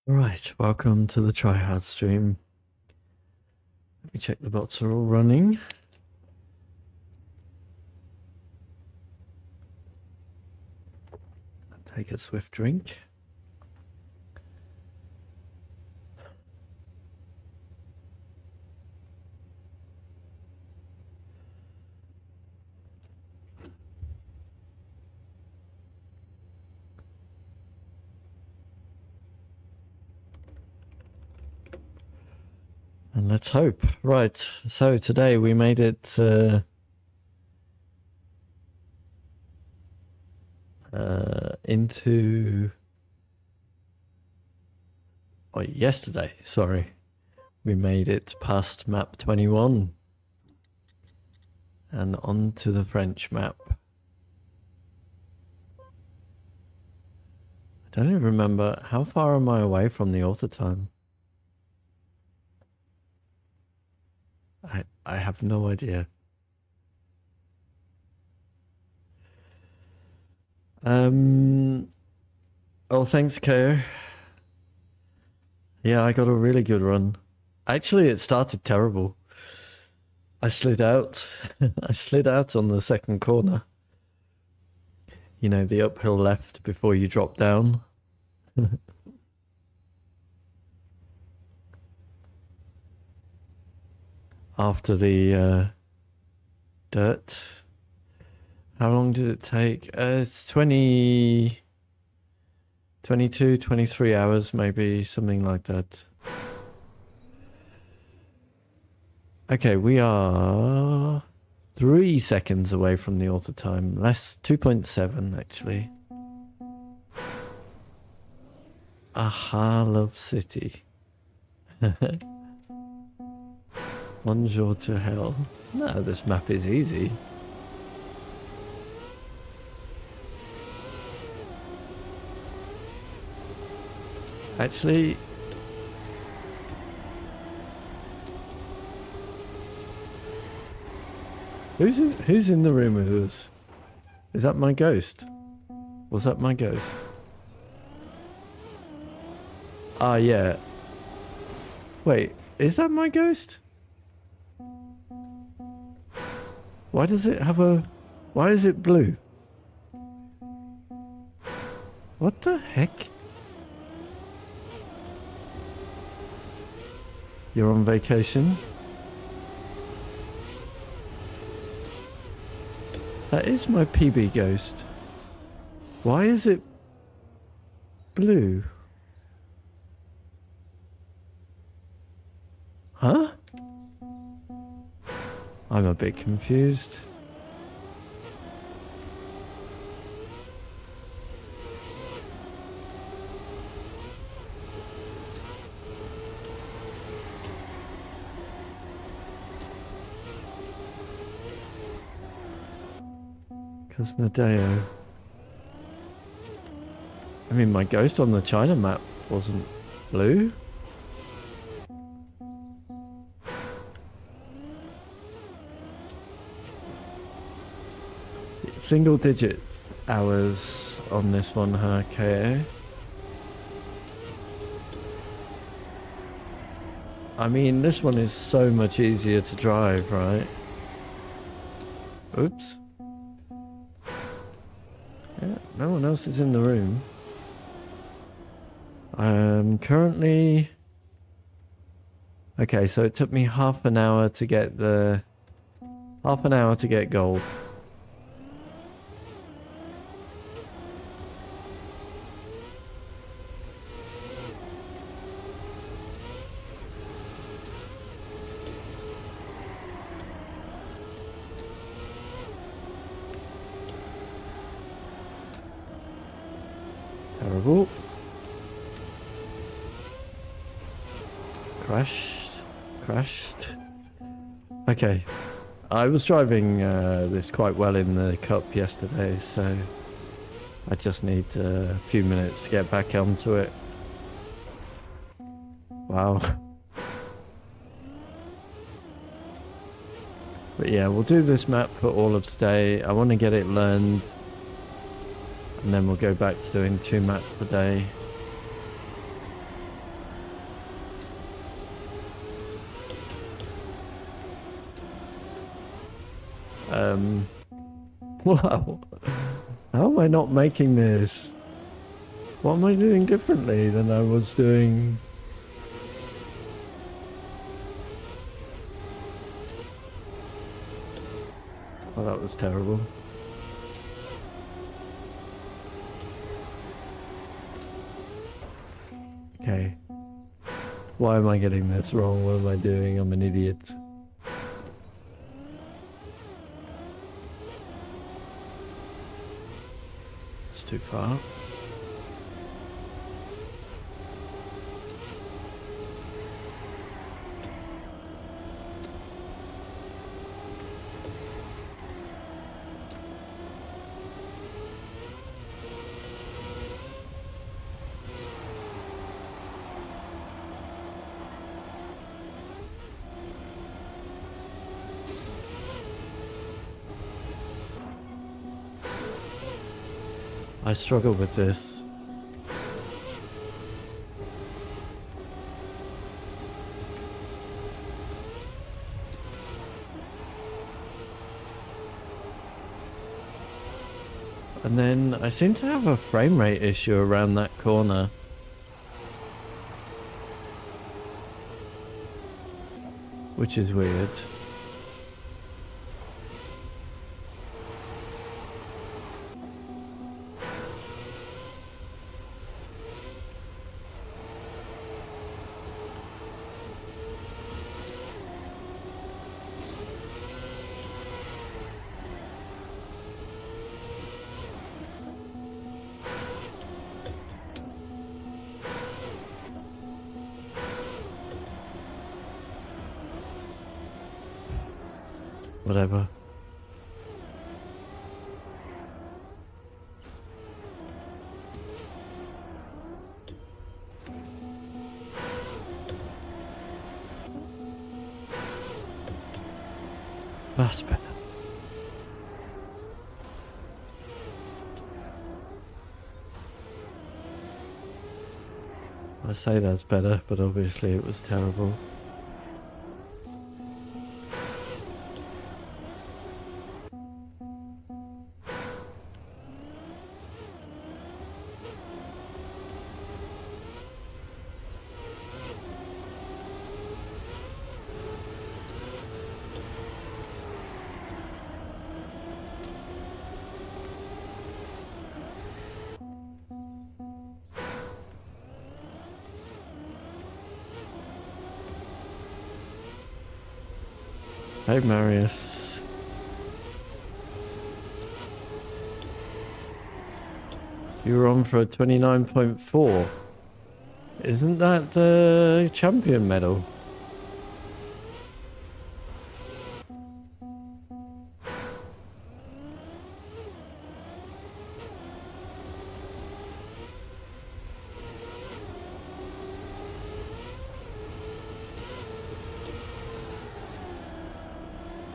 Right, welcome to the tryhard stream. Let me check the bots are all running. Take a swift drink. And let's hope. Right, so today we made it into... Oh, yesterday, sorry. We made it past map 21. And on to the French map. I don't even remember, how far am I away from the auto time? I have no idea. Oh, thanks, KO. Yeah, I got a really good run. Actually, it started terrible. I slid out. I slid out on the second corner. You know, the uphill left before you drop down. After the dirt. How long did it take? It's 22, 23 hours, maybe, something like that. Okay, we are 3 seconds away from the auto time. Less, 2.7 actually. Aha, Love City. Bonjour to hell. No, this map is easy. Actually, who's in the room with us? Is that my ghost? Was that my ghost? Ah, yeah. Wait, is that my ghost? Why does it have a... Why is it blue? What the heck? You're on vacation? That is my PB ghost. Why is it blue? Huh? I'm a bit confused. Because Nadeo... I mean, my ghost on the China map wasn't blue. Single digit hours on this one, huh, KO? I mean, this one is so much easier to drive, right? Oops. Yeah, no one else is in the room. I'm currently... Okay, so it took me half an hour to get the... Half an hour to get gold. Terrible. Crashed. Okay. I was driving this quite well in the cup yesterday, so I just need a few minutes to get back onto it. Wow. But yeah, we'll do this map for all of today. I want to get it learned. And then we'll go back to doing 2 maps a day. Wow. How am I not making this? What am I doing differently than I was doing? Oh, that was terrible. Okay. Why am I getting this wrong? What am I doing? I'm an idiot. It's too far. I struggle with this. And then I seem to have a frame rate issue around that corner. Which is weird. Whatever. That's better. I say that's better, but obviously it was terrible. Hey Marius. You were on for a 29.4. Isn't that the champion medal?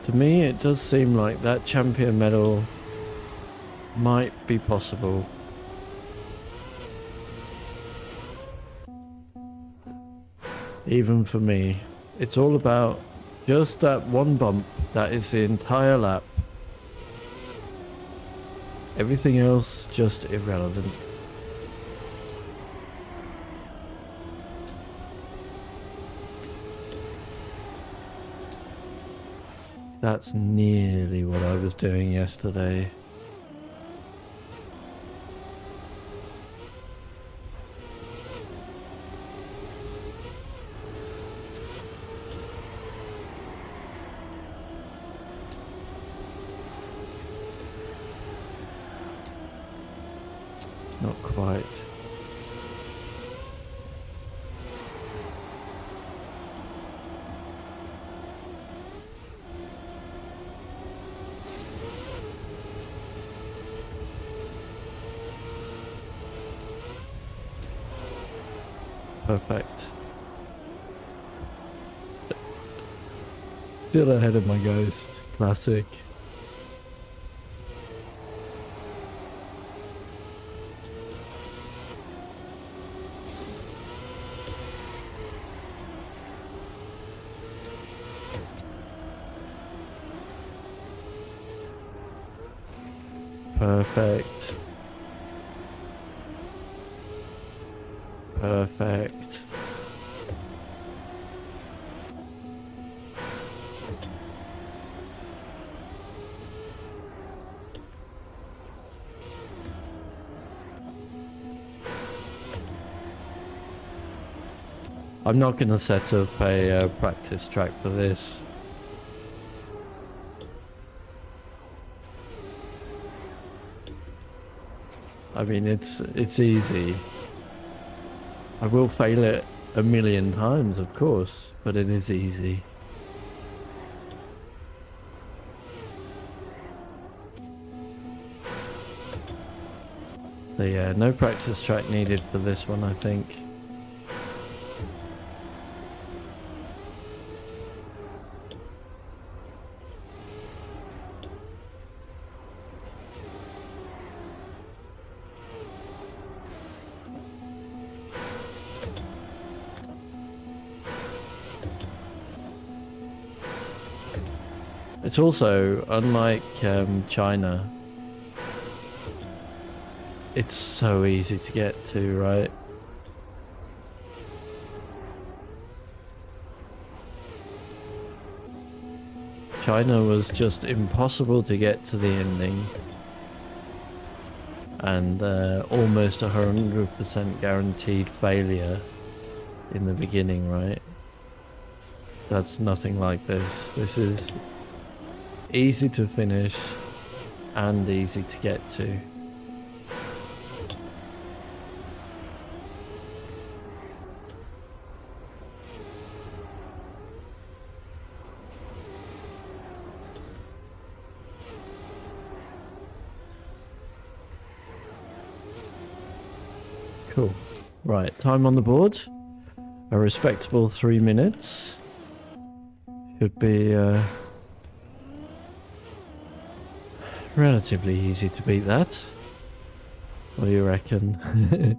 To me, it does seem like that champion medal might be possible. Even for me. It's all about just that one bump. That is the entire lap. Everything else just irrelevant. That's nearly what I was doing yesterday. Not quite. Perfect. Still ahead of my ghost. Classic. Perfect. Perfect. I'm not going to set up a practice track for this. I mean, it's easy. I will fail it a million times, of course, but it is easy. So yeah, no practice track needed for this one, I think. It's also, unlike China, it's so easy to get to, right? China was just impossible to get to the ending. And almost 100% guaranteed failure in the beginning, right? That's nothing like this. This is easy to finish and easy to get to. Cool. Right, time on the board. A respectable 3 minutes. Should be relatively easy to beat that. What do you reckon?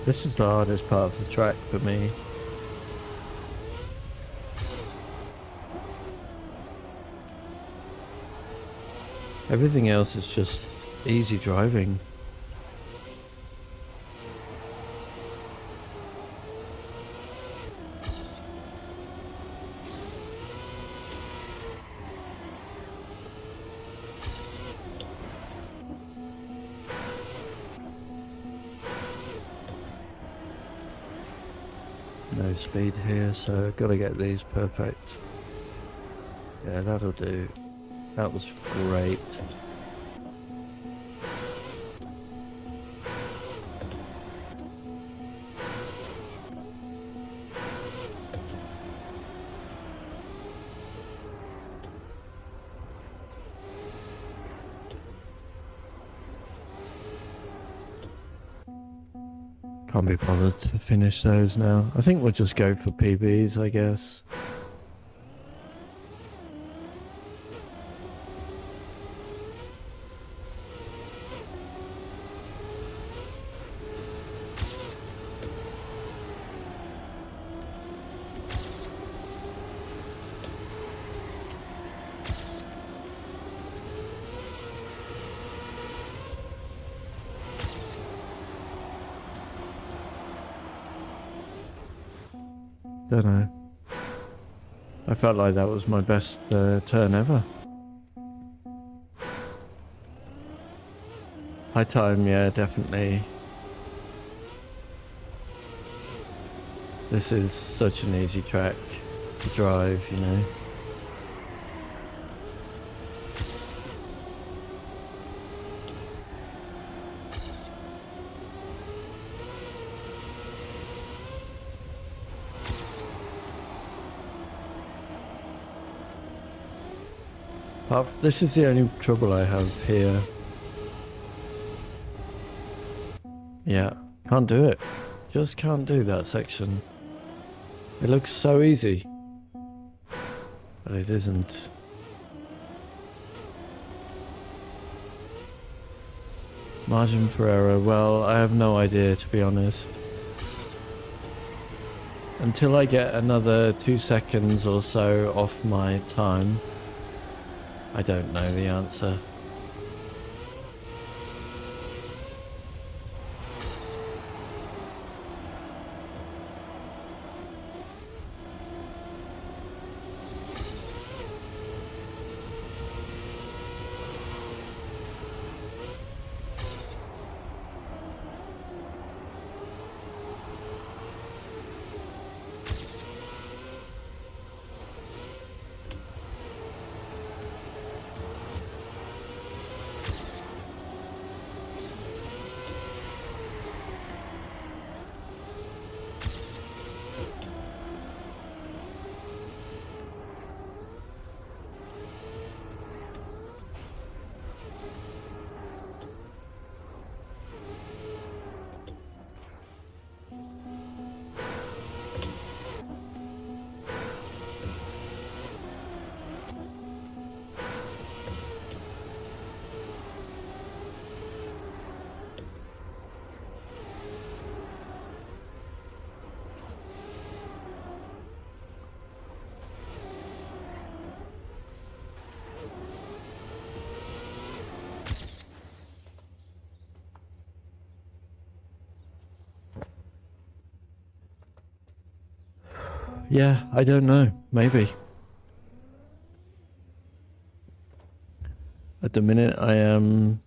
This is the hardest part of the track for me. Everything else is just easy driving. No speed here, so gotta get these perfect. Yeah, that'll do. That was great. Can't be bothered to finish those now. I think we'll just go for PBs, I guess. don't know. I felt like that was my best turn ever. High time, yeah, definitely. This is such an easy track to drive, you know. This is the only trouble I have here. Yeah, can't do it. Just can't do that section. It looks so easy, but it isn't. Margin for error, well, I have no idea, to be honest. Until I get another 2 seconds or so off my time, I don't know the answer. Yeah, I don't know. Maybe. At the minute, I am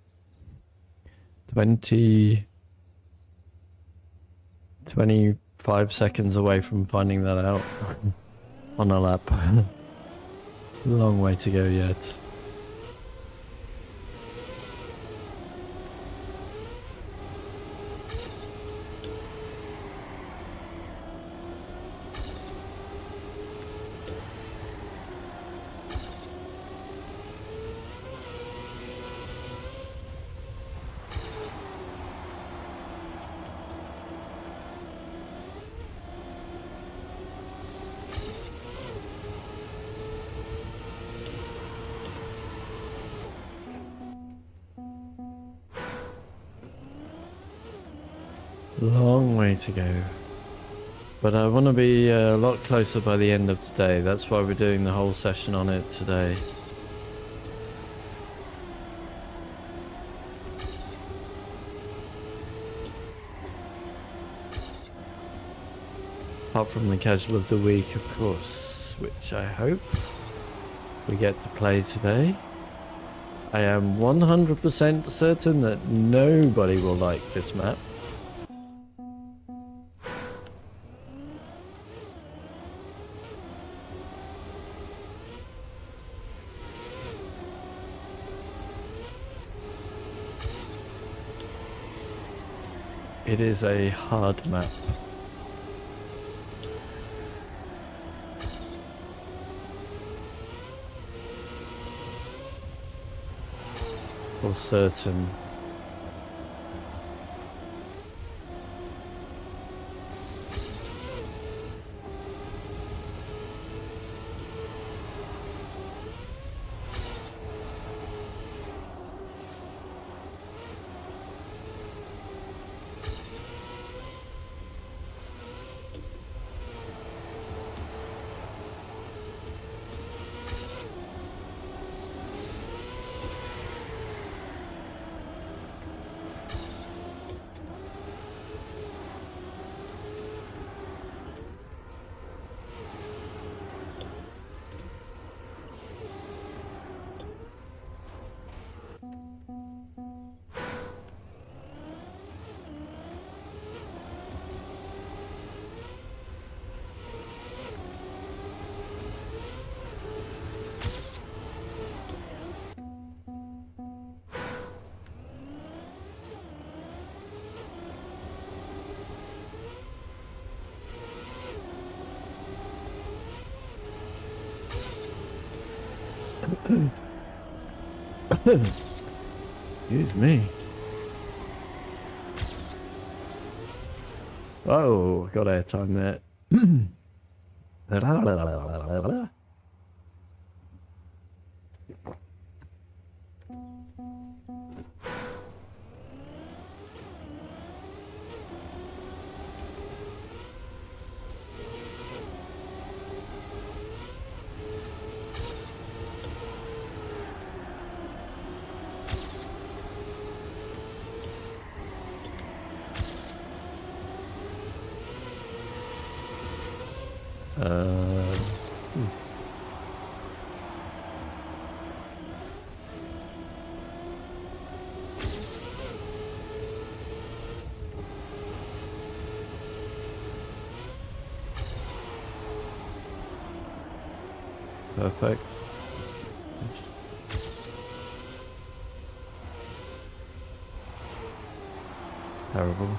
25 seconds away from finding that out on a lap. Long way to go yet. Long way to go. But I want to be a lot closer by the end of today. That's why we're doing the whole session on it today. Apart from the casual of the week, of course, which I hope we get to play today. I am 100% certain that nobody will like this map. It is a hard map. For certain. Excuse me. Oh, got airtime there. Perfect. Terrible.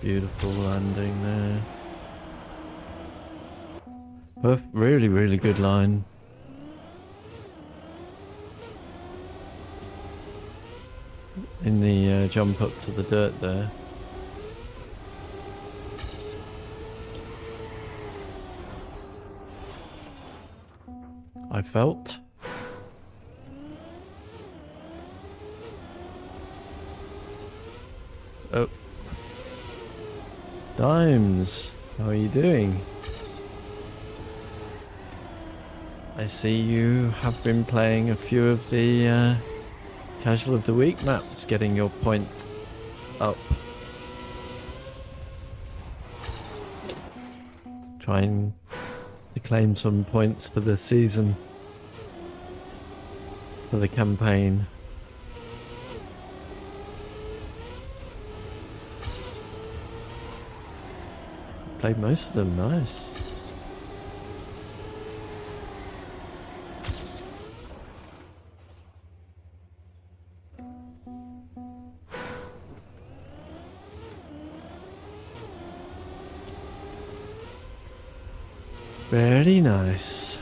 Beautiful landing there. Really, really good line. In the jump up to the dirt there. I felt. Oh. Dimes, how are you doing? I see you have been playing a few of the Casual of the Week maps, getting your points up. Trying to claim some points for the season, for the campaign. Played most of them, nice. Very nice.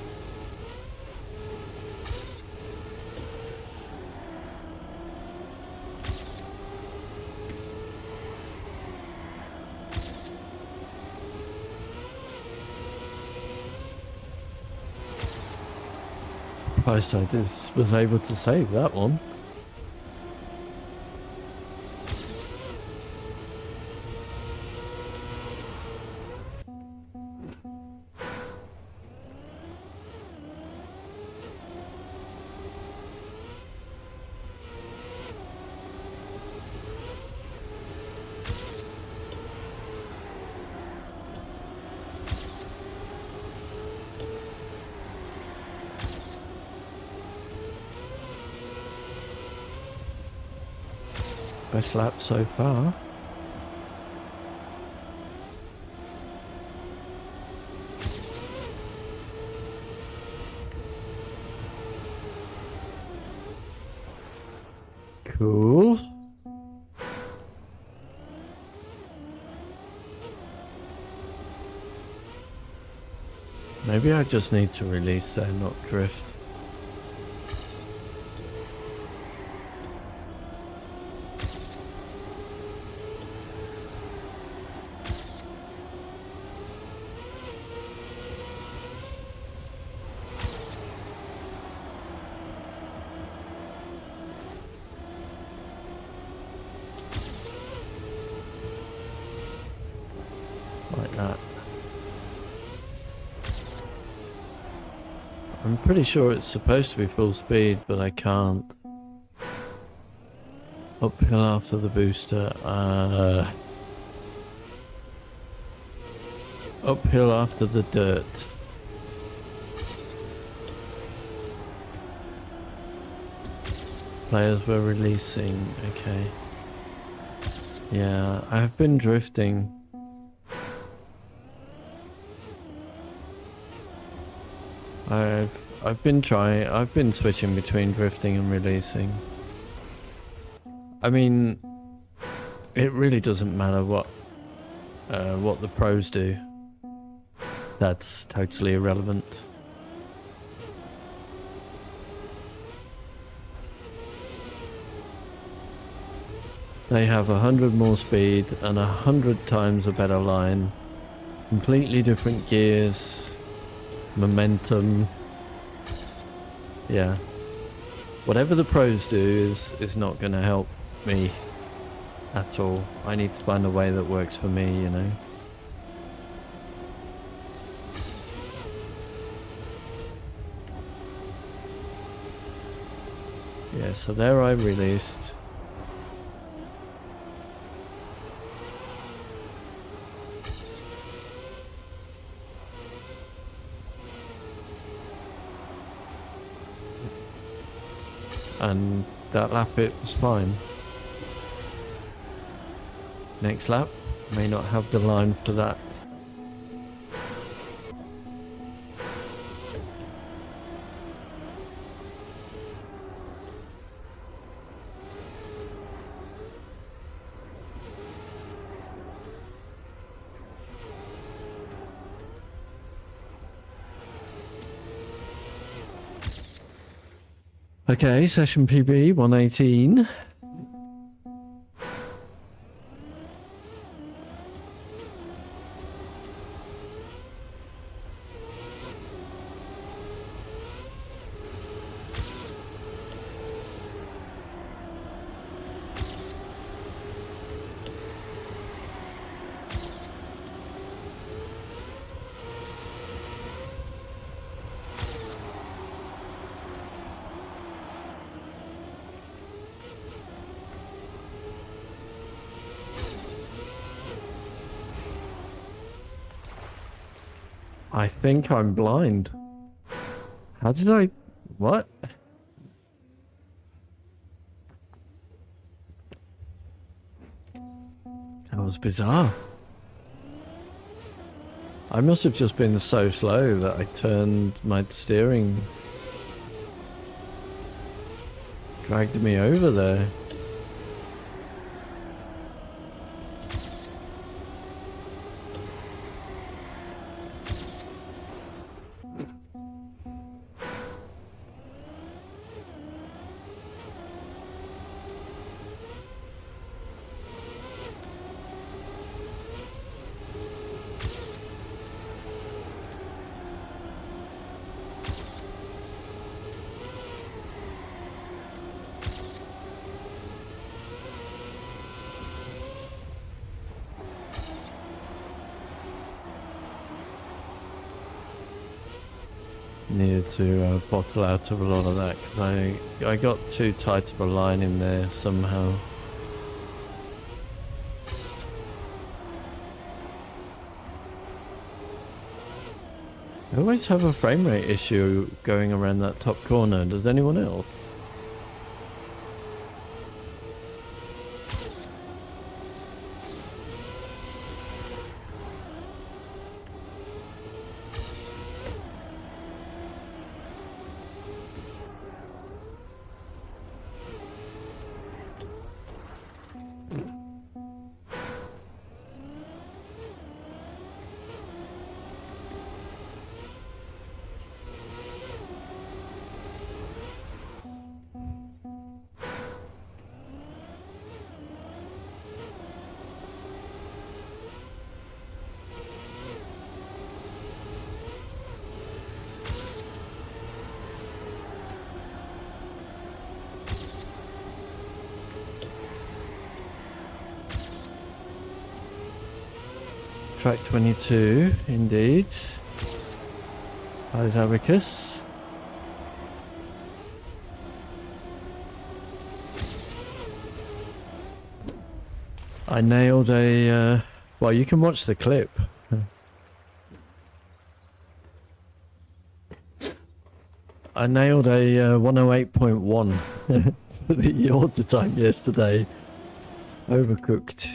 Surprised I just was able to save that one. Best lap so far. Cool. Maybe I just need to release there, not drift. Like that. I'm pretty sure it's supposed to be full speed, but I can't. Uphill after the booster. Uphill after the dirt. Players were releasing, okay. Yeah, I've been drifting. I've been switching between drifting and releasing. I mean, it really doesn't matter what the pros do. That's totally irrelevant. They have 100 more speed and 100 times a better line. Completely different gears, momentum. Yeah. Whatever the pros do is not going to help me at all. I need to find a way that works for me, you know. Yeah, so there I released. And that lap it was fine. Next lap, may not have the line for that. Okay, session PB 118. I think I'm blind. How did I... What? That was bizarre. I must have just been so slow that I turned my steering... dragged me over there. Needed to bottle out of a lot of that because I got too tight of a line in there somehow. I always have a frame rate issue going around that top corner. Does anyone else? Track 22, indeed. There's Abacus. I nailed a, well, you can watch the clip. I nailed a 108.1 for the order time yesterday. Overcooked.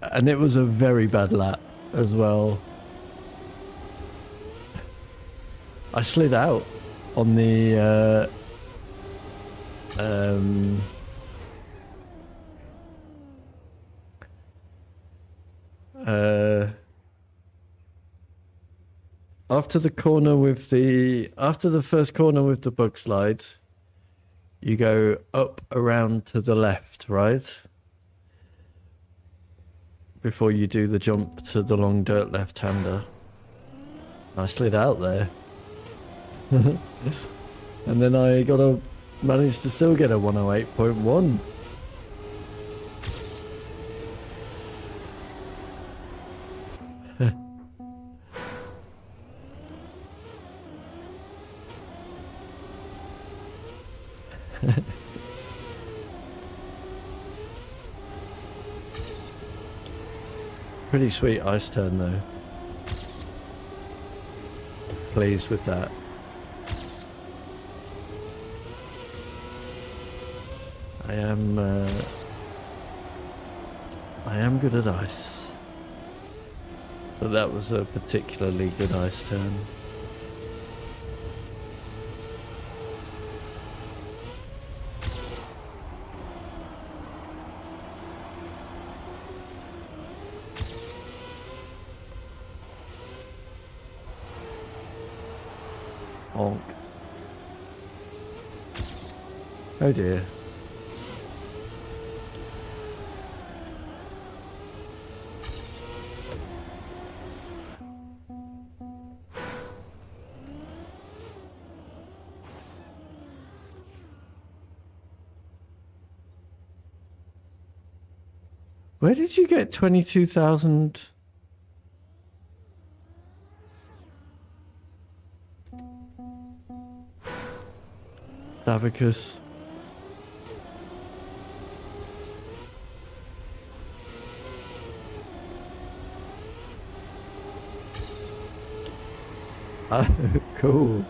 And it was a very bad lap as well. I slid out on the after the first corner with the bug slide, you go up around to the left, right? Before you do the jump to the long dirt left-hander. I slid out there. And then I managed to still get a 108.1. Pretty sweet ice turn though. Pleased with that. I am good at ice. But that was a particularly good ice turn. Honk. Oh dear. Where did you get 22,000? Abacus. Oh, cool.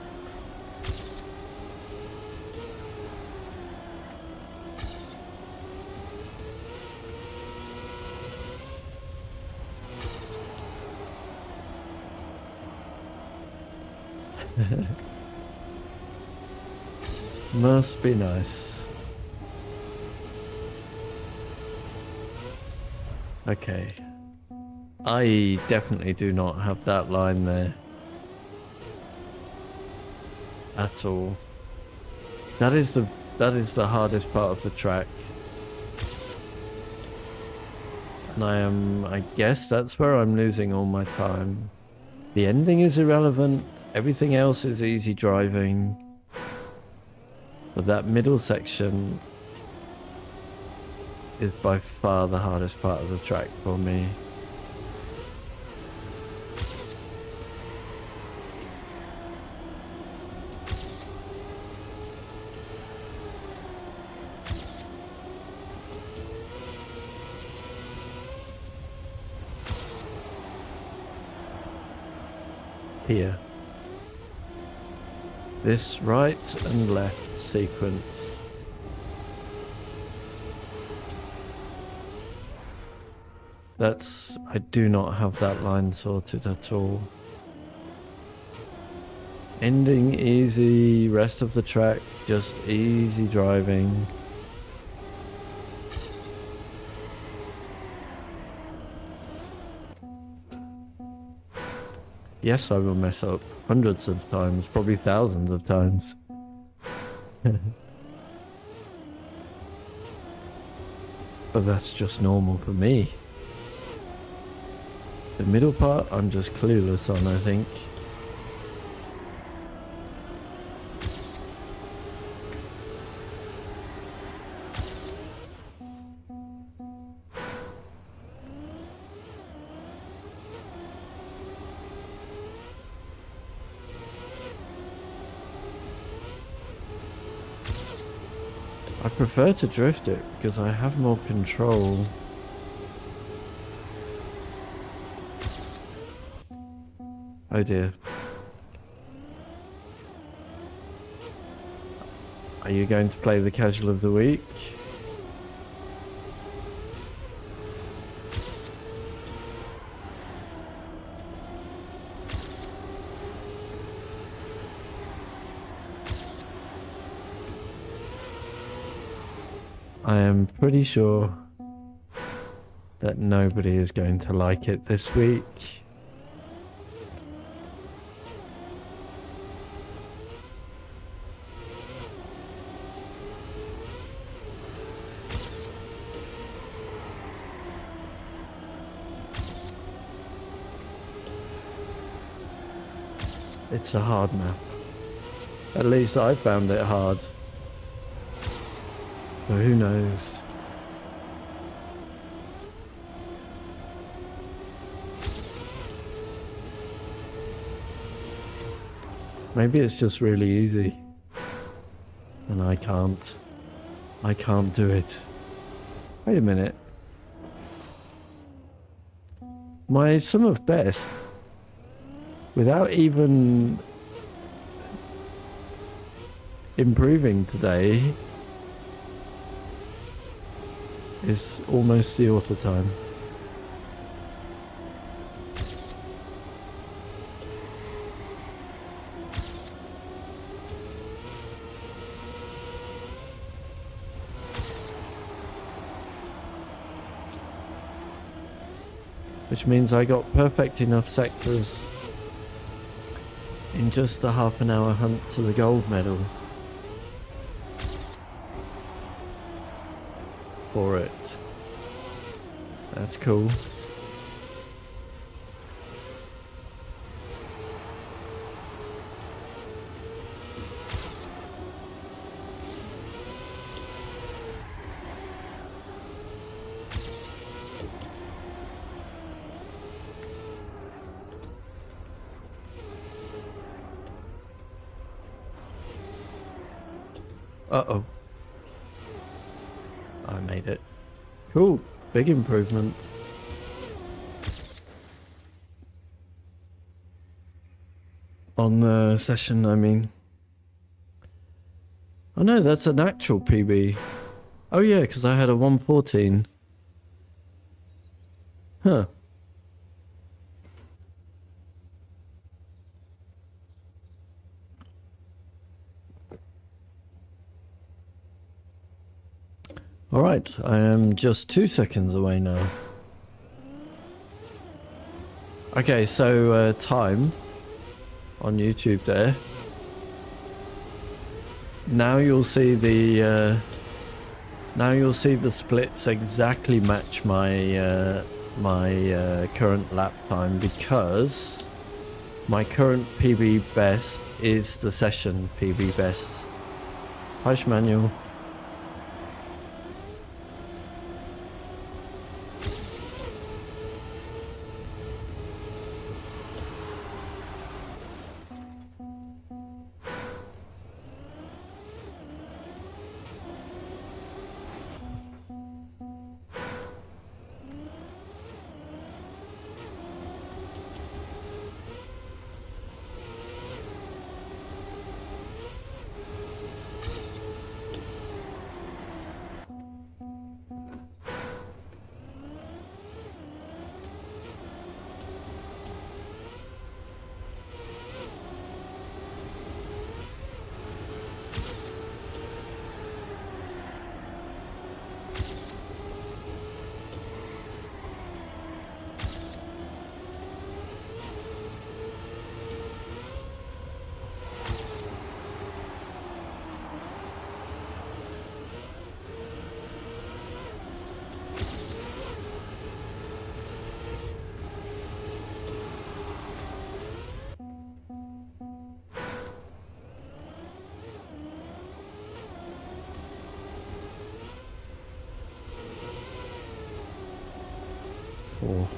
Must be nice. Okay. I definitely do not have that line there. At all. That is the hardest part of the track. And I guess that's where I'm losing all my time. The ending is irrelevant. Everything else is easy driving. But that middle section is by far the hardest part of the track for me. Here. This right and left sequence. I do not have that line sorted at all. Ending easy, rest of the track just easy driving. Yes, I will mess up hundreds of times, probably thousands of times. But that's just normal for me. The middle part, I'm just clueless on, I think. I prefer to drift it because I have more control. Oh dear. Are you going to play the casual of the week? I am pretty sure that nobody is going to like it this week. It's a hard map. At least I found it hard. But who knows? Maybe it's just really easy. And I can't do it. Wait a minute. My sum of best, without even improving today, is almost the auto time. Which means I got perfect enough sectors in just the half an hour hunt to the gold medal for it. That's cool. Uh-oh. I made it. Cool. Big improvement. On the session, I mean. Oh no, that's an actual PB. Oh yeah, because I had a 114. Huh. Alright, I am just 2 seconds away now. Okay, so time on YouTube there. Now you'll see the splits exactly match my my current lap time, because my current PB best is the session PB best. Hush manual. Oh.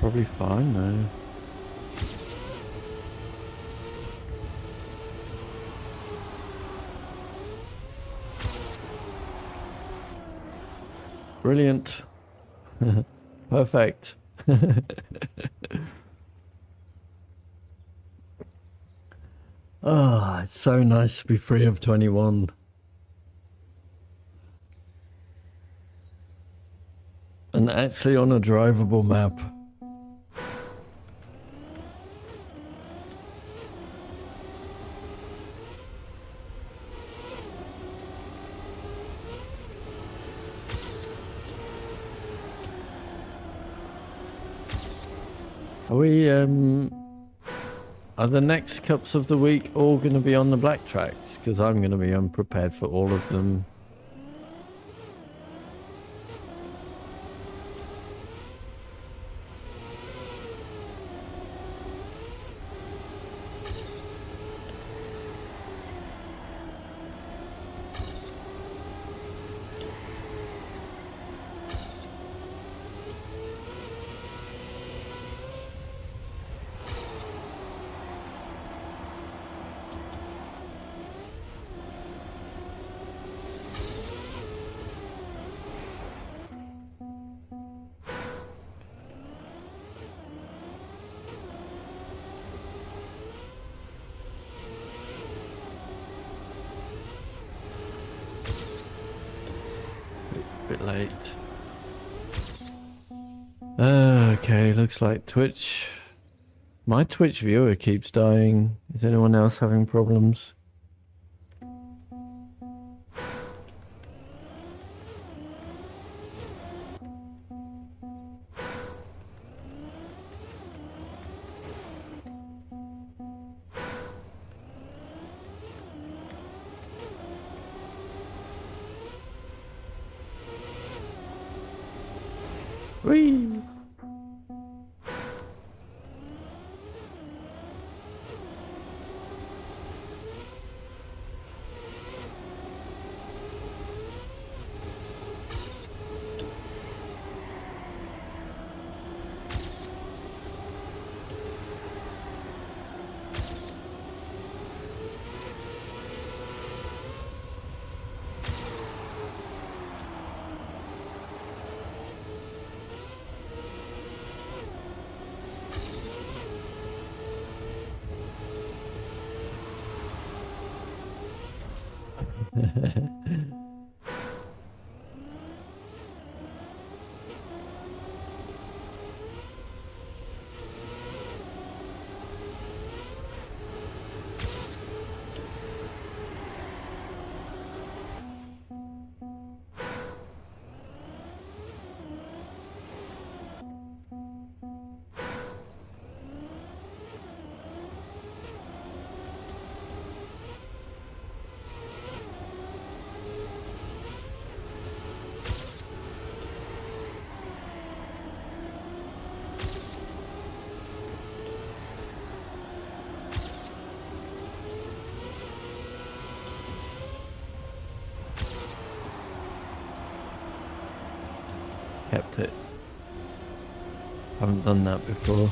probably fine though. Brilliant. Perfect. Oh, it's so nice to be free of 21. And actually on a drivable map. Are we, are the next cups of the week all going to be on the black tracks? Because I'm going to be unprepared for all of them. Bit late. Okay, looks like Twitch. My Twitch viewer keeps dying. Is anyone else having problems? Whee! Kept it. Haven't done that before.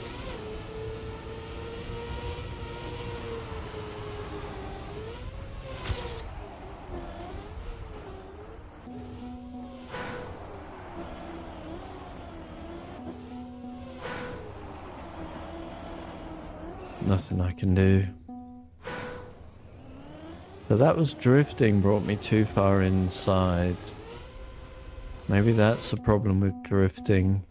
Nothing I can do. So that was drifting, brought me too far inside. Maybe that's the problem with drifting.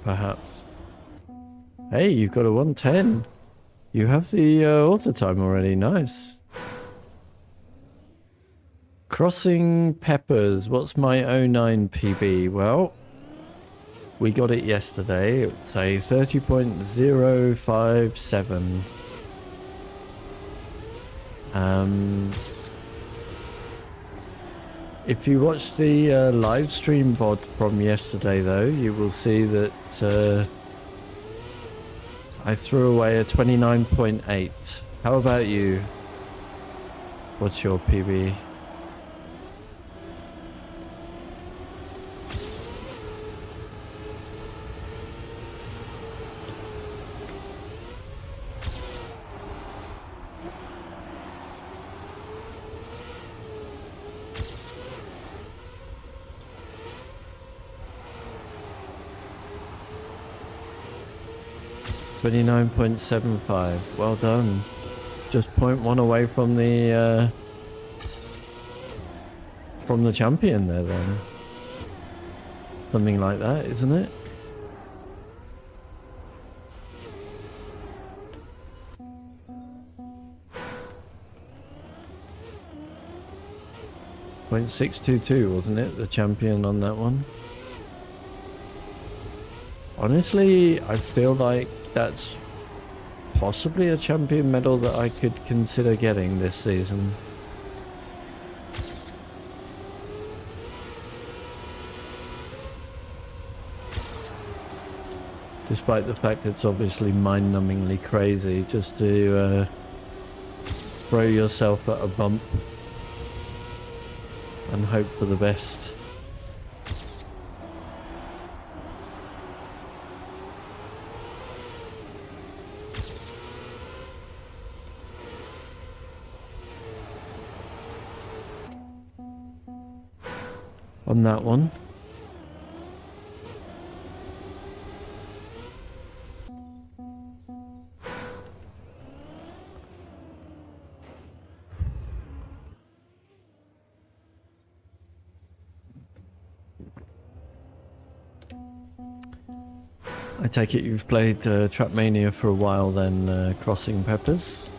Perhaps. Hey, you've got a 110. You have the auto time already. Nice. Crossing Peppers. What's my 09 PB? Well, we got it yesterday. It's a 30.057. If you watch the live stream VOD from yesterday, though, you will see that I threw away a 29.8. How about you? What's your PB? $29.75. Well done. Just 0.1 away from the champion there then. Something like that, isn't it? .622, wasn't it? The champion on that one. Honestly, I feel like that's possibly a champion medal that I could consider getting this season. Despite the fact it's obviously mind-numbingly crazy just to throw yourself at a bump and hope for the best. On that one. I take it you've played Trackmania for a while then, Crossing Peppers?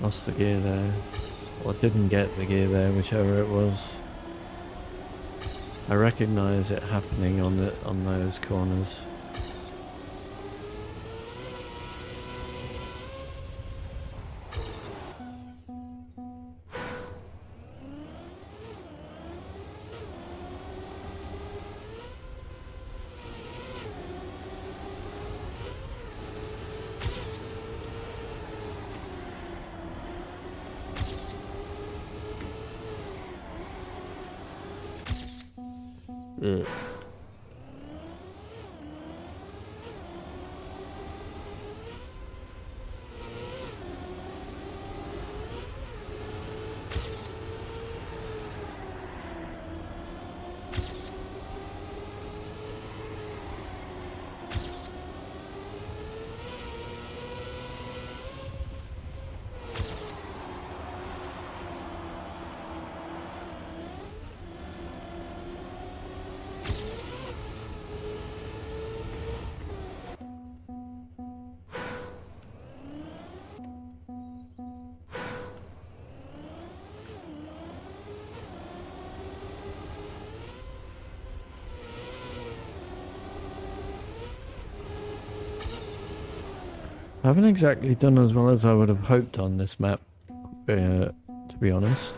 Lost the gear there, or didn't get the gear there, whichever it was. I recognise it happening on those corners. Ugh. I haven't exactly done as well as I would have hoped on this map, to be honest.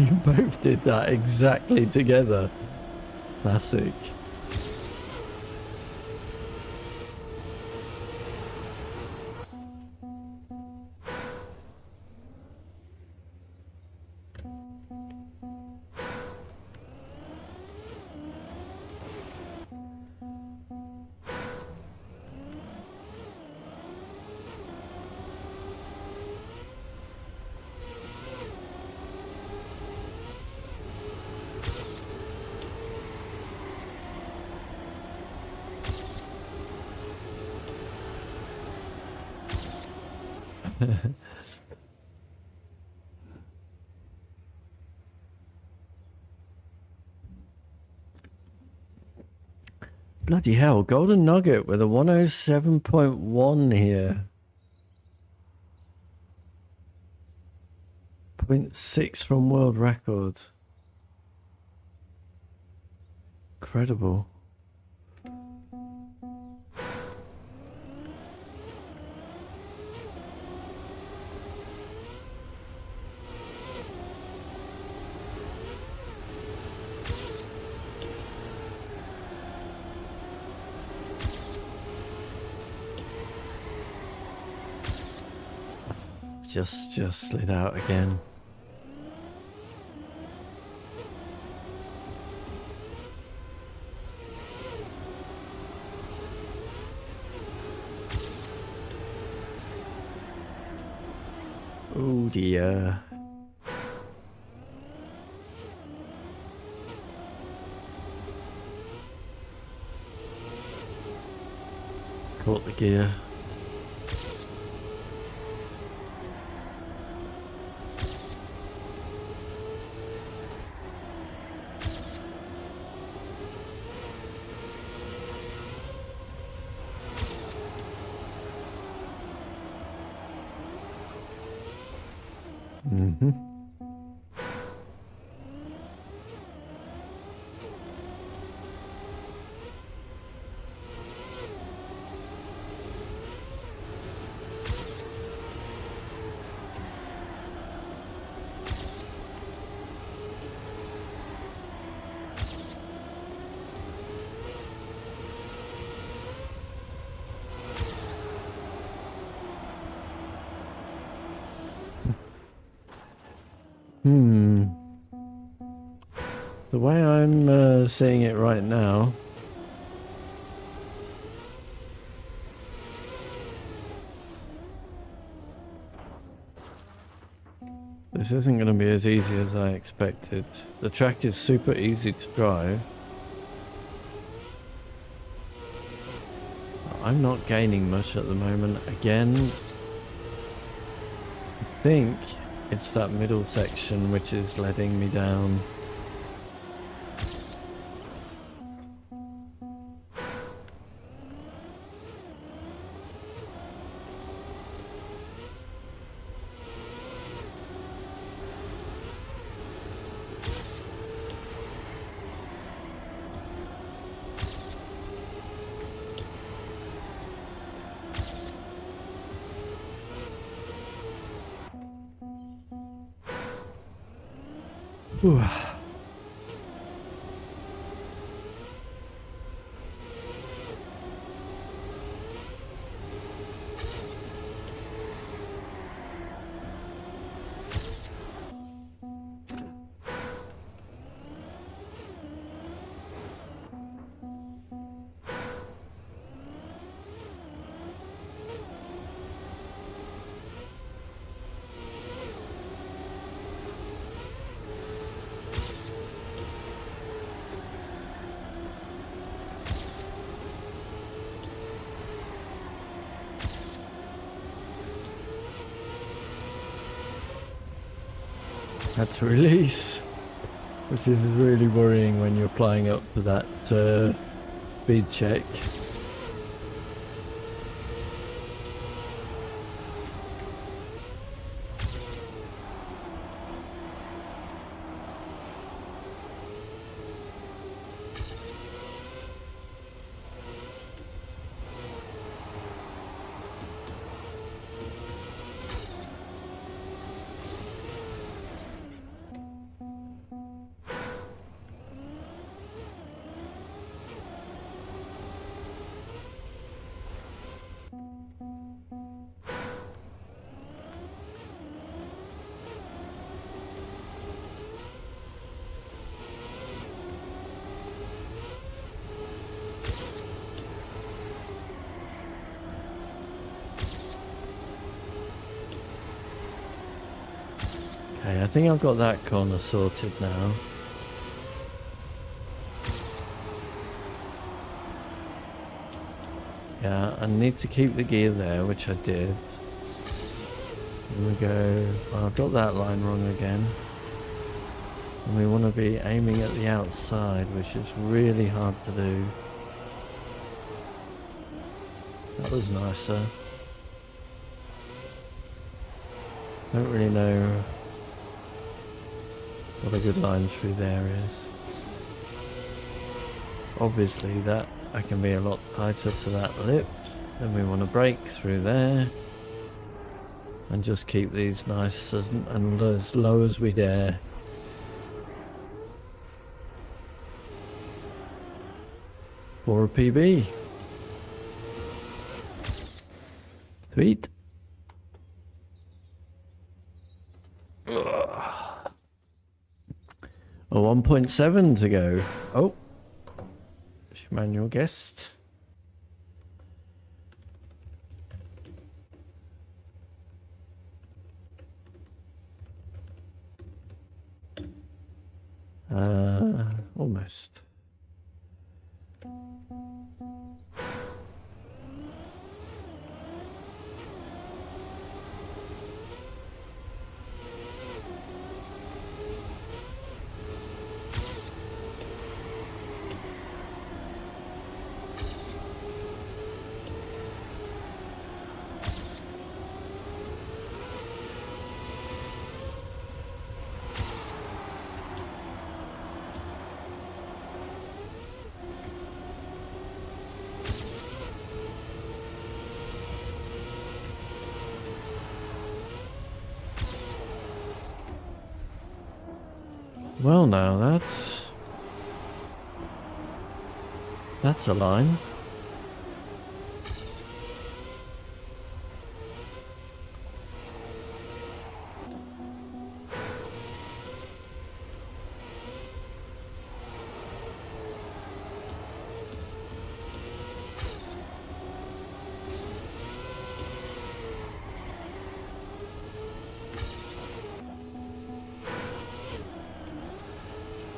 You both did that exactly together. Classic. Bloody hell, Golden Nugget with a 107.1 here. 0.6 from world record. Incredible. Just slid out again. Oh dear. Caught the gear. Mm-hmm. The way I'm seeing it right now, this isn't going to be as easy as I expected. The track is super easy to drive. I'm not gaining much at the moment. Again, I think it's that middle section which is letting me down. Whew. Had to release, which is really worrying when you're flying up to that speed check. Okay, I think I've got that corner sorted now. Yeah, I need to keep the gear there, which I did. Here we go. Well, I've got that line wrong again. And we want to be aiming at the outside, which is really hard to do. That was nicer. Don't really know what a good line through there is. Obviously that I can be a lot tighter to that lip. Then we want to break through there. And just keep these nice and as low as we dare. For a PB. Sweet. Ugh. A 1.7 to go. Oh. Manual guest. Almost. Well, now that's a line.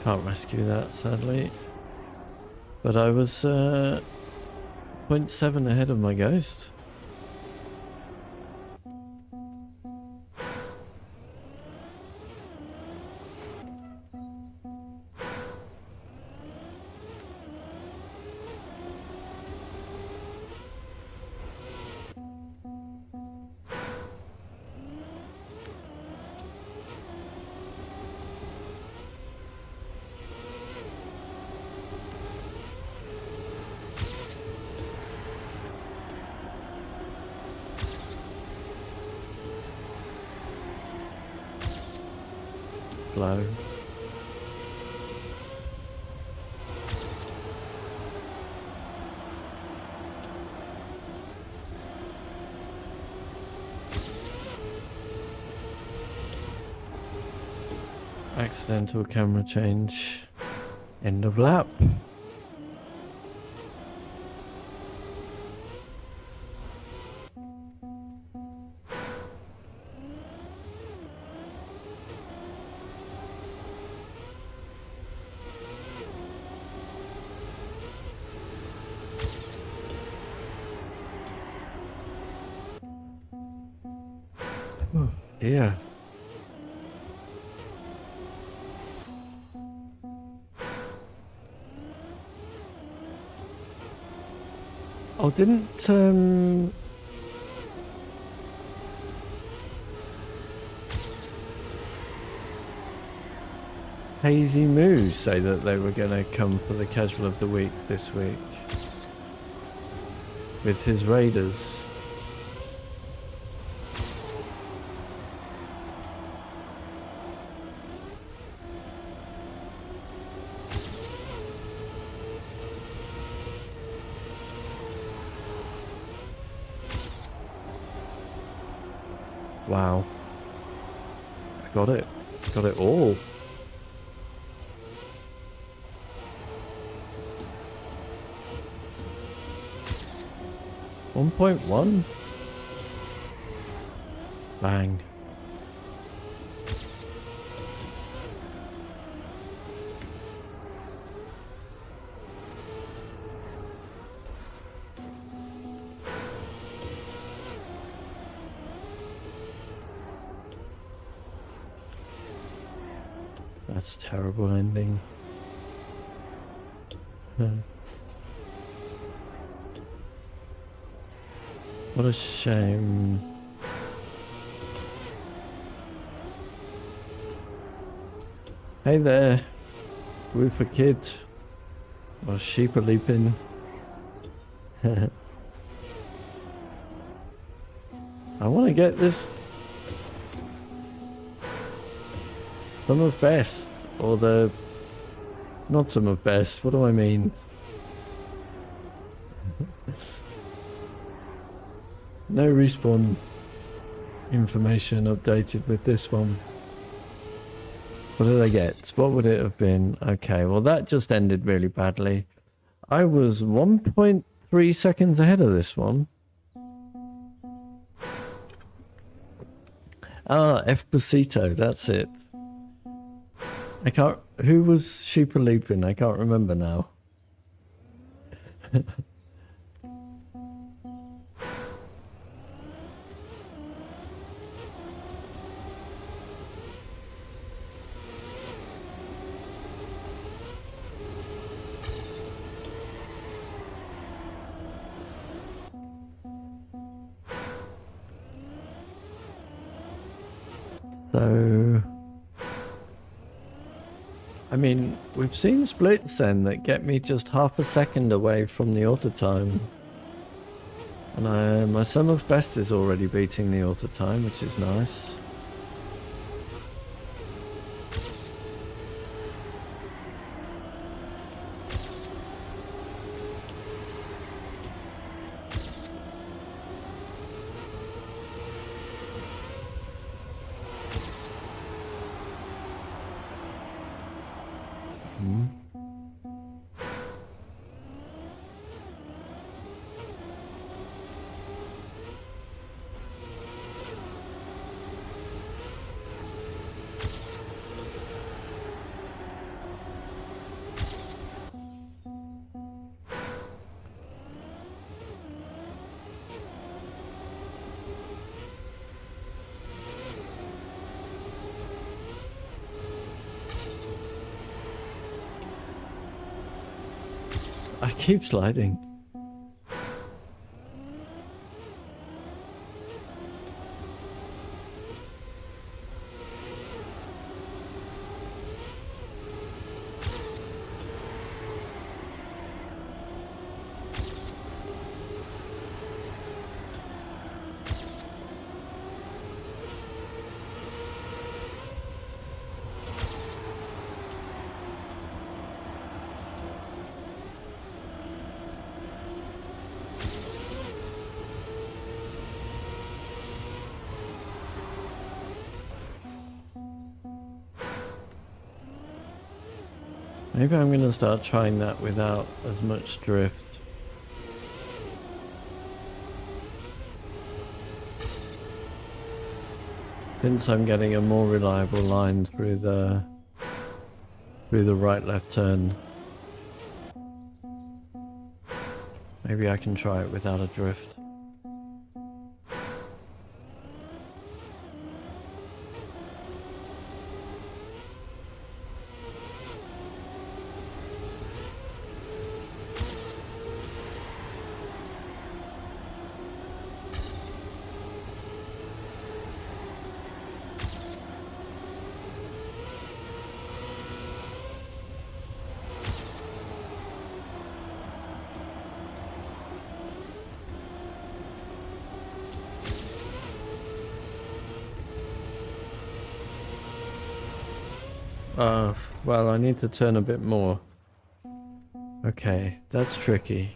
Can't rescue that, sadly. But I was 0.7 ahead of my ghost. Low. Accidental camera change. End of lap. Yeah. Oh, didn't Hazy Moo say that they were going to come for the casual of the week this week with his Raiders? Wow. I got it. Got it all. $1.1. Bang. That's a terrible ending. What a shame. Hey there, roof a kid, or sheep are leaping. I want to get this some of best, or the not some of best. What do I mean? No respawn information updated with this one. What did I get? What would it have been? Okay, well that just ended really badly. I was 1.3 seconds ahead of this one. Ah, Esposito, that's it. I can't... Who was Sheepa Leaping? I can't remember now. So, I mean, we've seen splits then that get me just half a second away from the auto time. And my sum of best is already beating the auto time, which is nice. I keep sliding. Maybe I'm going to start trying that without as much drift. Since I'm getting a more reliable line through the right left turn. Maybe I can try it without a drift. Well, I need to turn a bit more. Okay, that's tricky.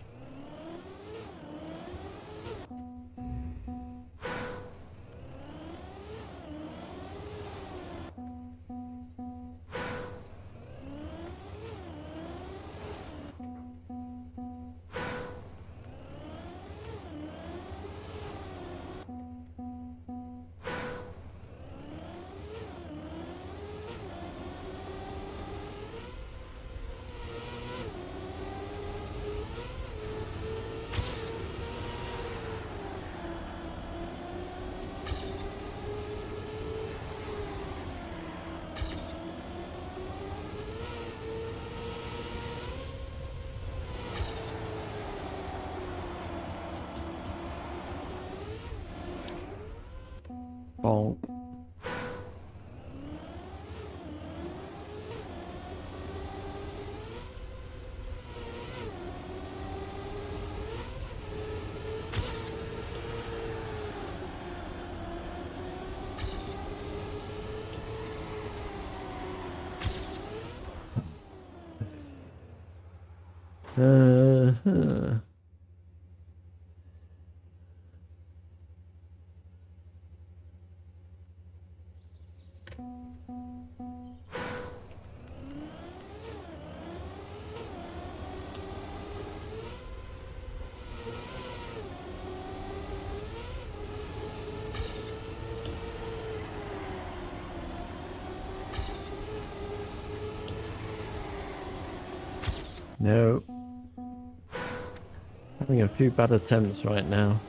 Bonk. Uh-huh. No. Having a few bad attempts right now.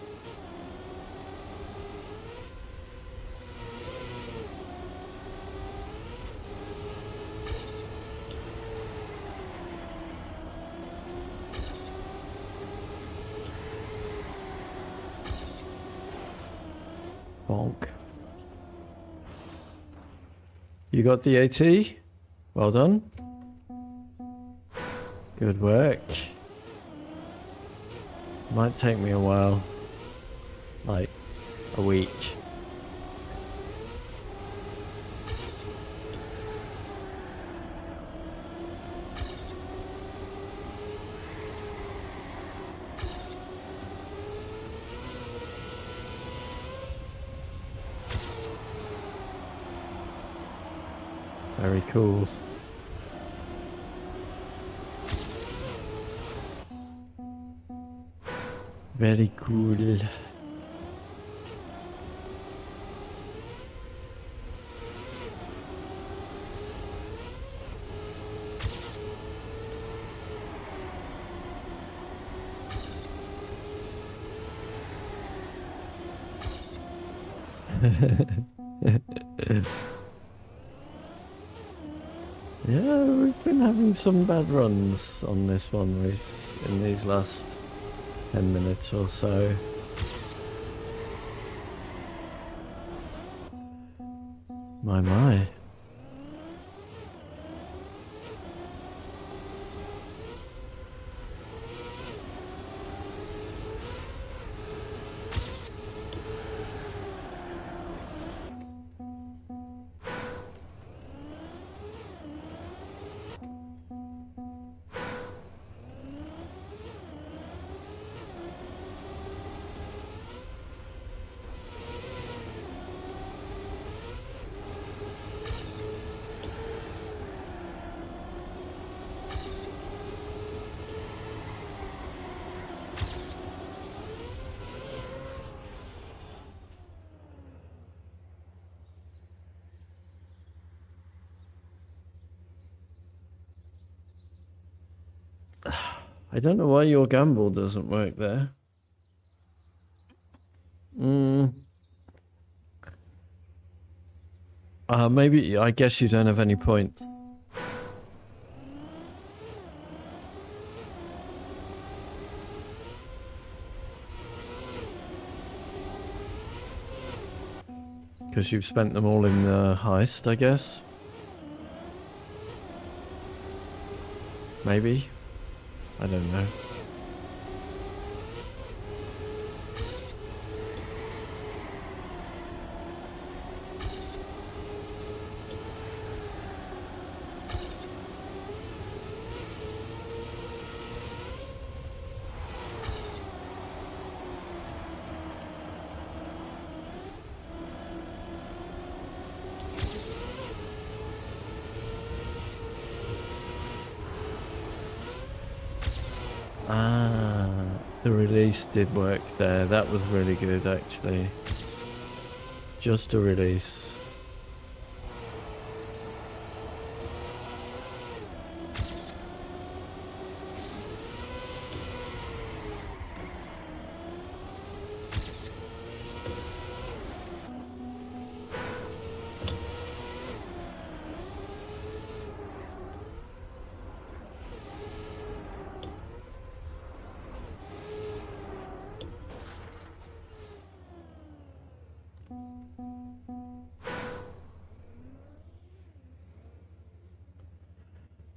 Bonk. You got the AT? Well done. Good work. Might take me a while. Like a week. Very cool. Very cool. Yeah, we've been having some bad runs on this one in these last 10 minutes or so. My. I don't know why your gamble doesn't work there. Maybe, I guess you don't have any points. Because you've spent them all in the heist, I guess. Maybe. I don't know. The release did work there. That was really good, actually. Just a release.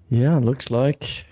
Yeah, looks like.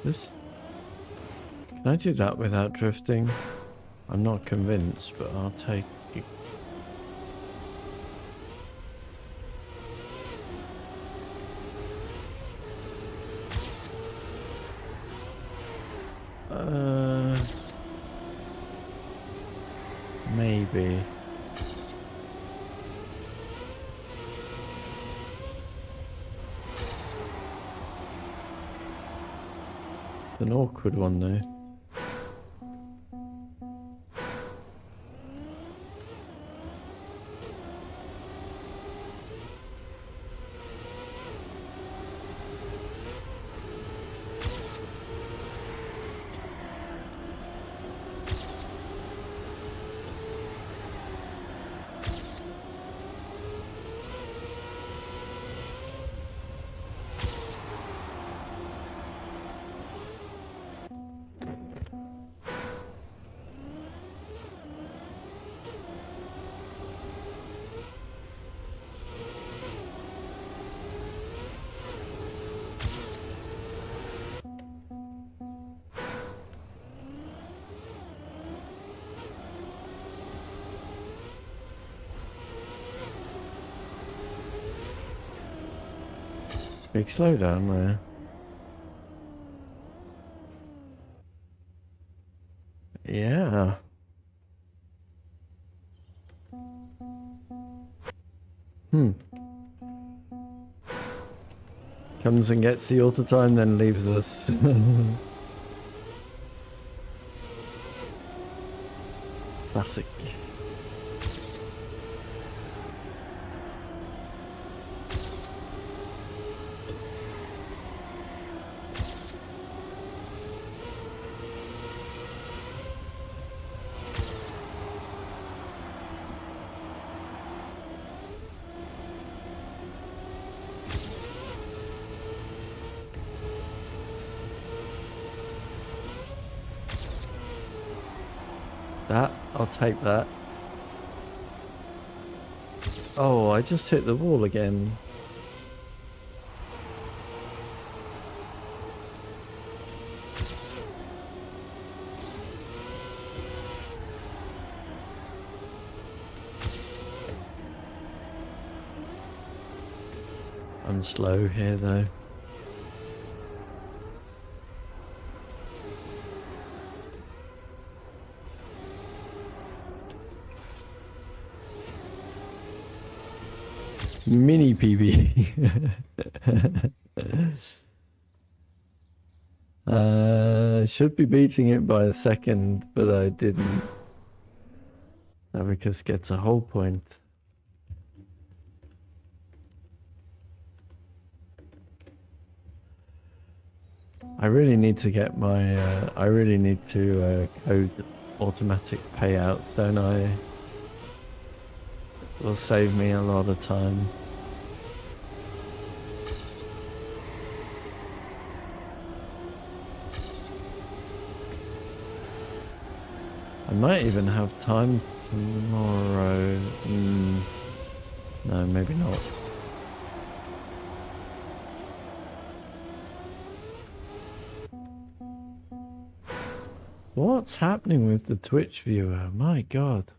This. Can I do that without drifting? I'm not convinced, but I'll take it. Maybe. An awkward one though. Big slowdown there. Yeah. Comes and gets the auto time, then leaves us. Classic. I'll take that. Oh, I just hit the wall again. I'm slow here though. Mini PB. Should be beating it by a second, but I didn't. Abacus gets a whole point. I really need to get my, I really need to code automatic payouts, don't I? It will save me a lot of time. I might even have time tomorrow. No, maybe not. What's happening with the Twitch viewer? My God.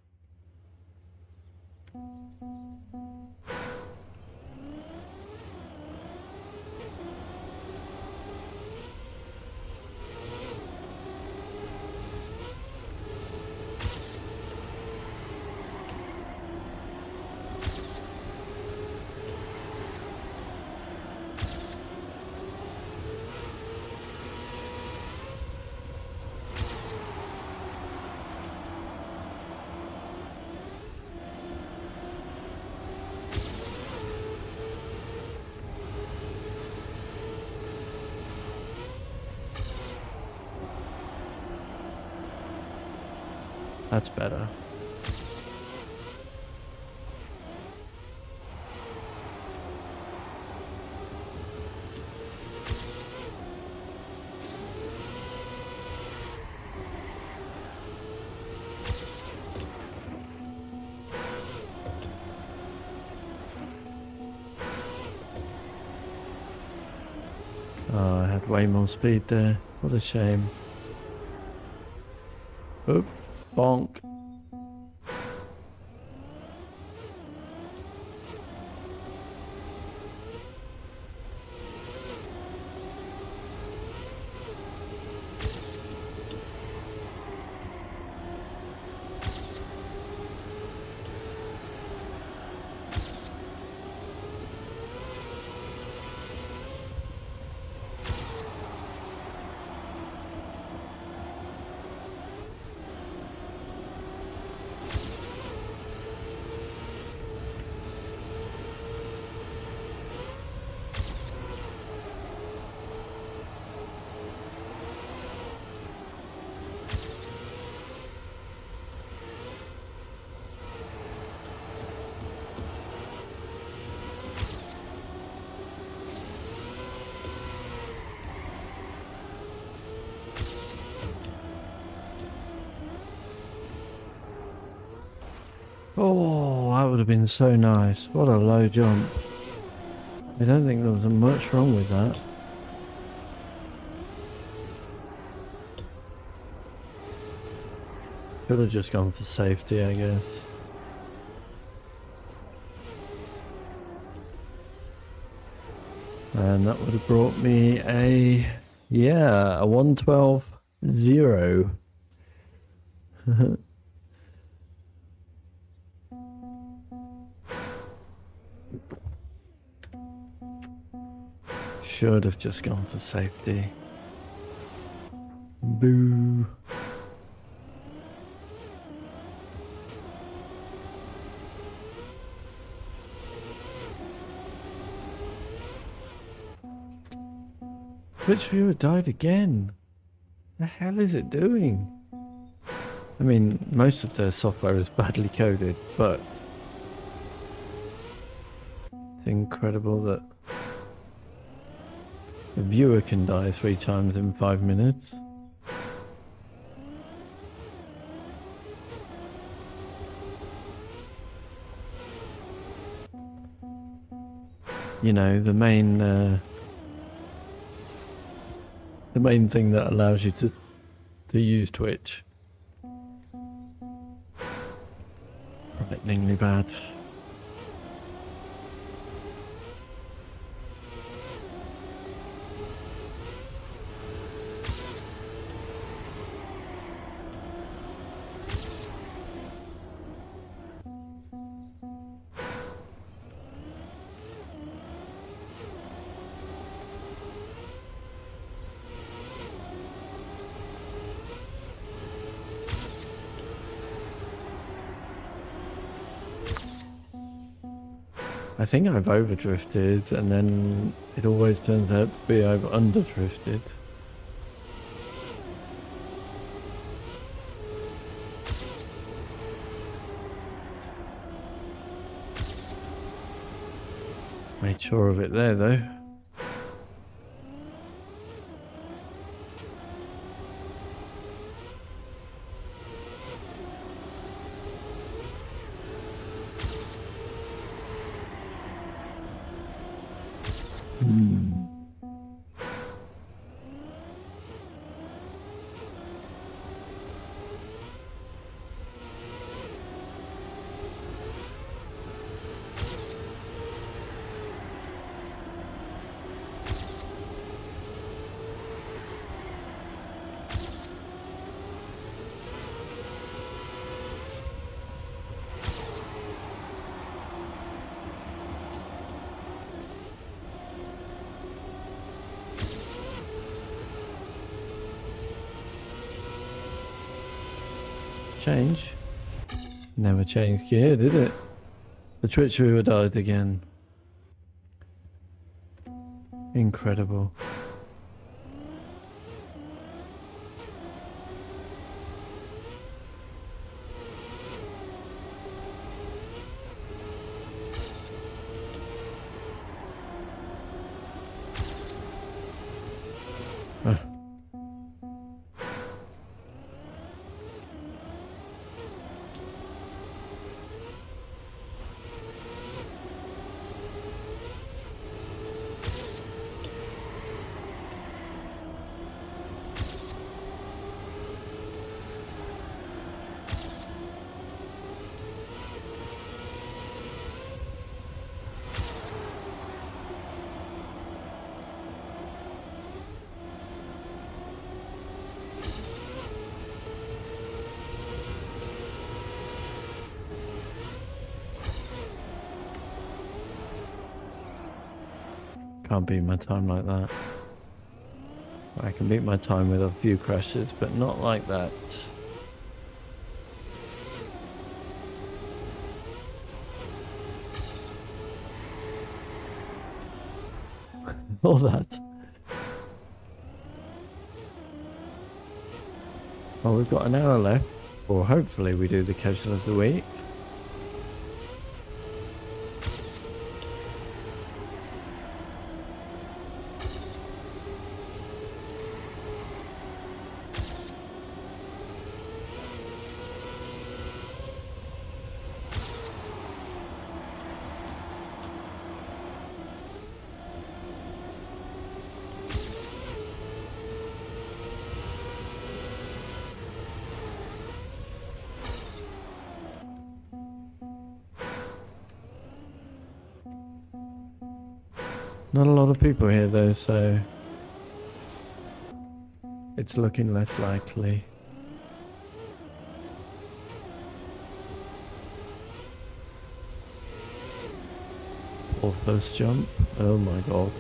That's better. Oh, I had way more speed there. What a shame. Oop, bonk. Oh, that would have been so nice. What a low jump. I don't think there was much wrong with that. Could have just gone for safety, I guess. And that would have brought me a 112.0. Should have just gone for safety. Boo. Twitch viewer died again. The hell is it doing? I mean, most of their software is badly coded, but it's incredible that a viewer can die 3 times in 5 minutes. You know, the main thing that allows you to use Twitch. Frighteningly bad. I think I've overdrifted, and then it always turns out to be I've underdrifted. Made sure of it there, though. Change? Never changed gear, did it? The Twitch viewer died again. Incredible. Can't beat my time like that. I can beat my time with a few crashes, but not like that. All that. Well, we've got an hour left, or hopefully we do the casual of the week. Not a lot of people here though, so it's looking less likely. Poor first jump. Oh my god.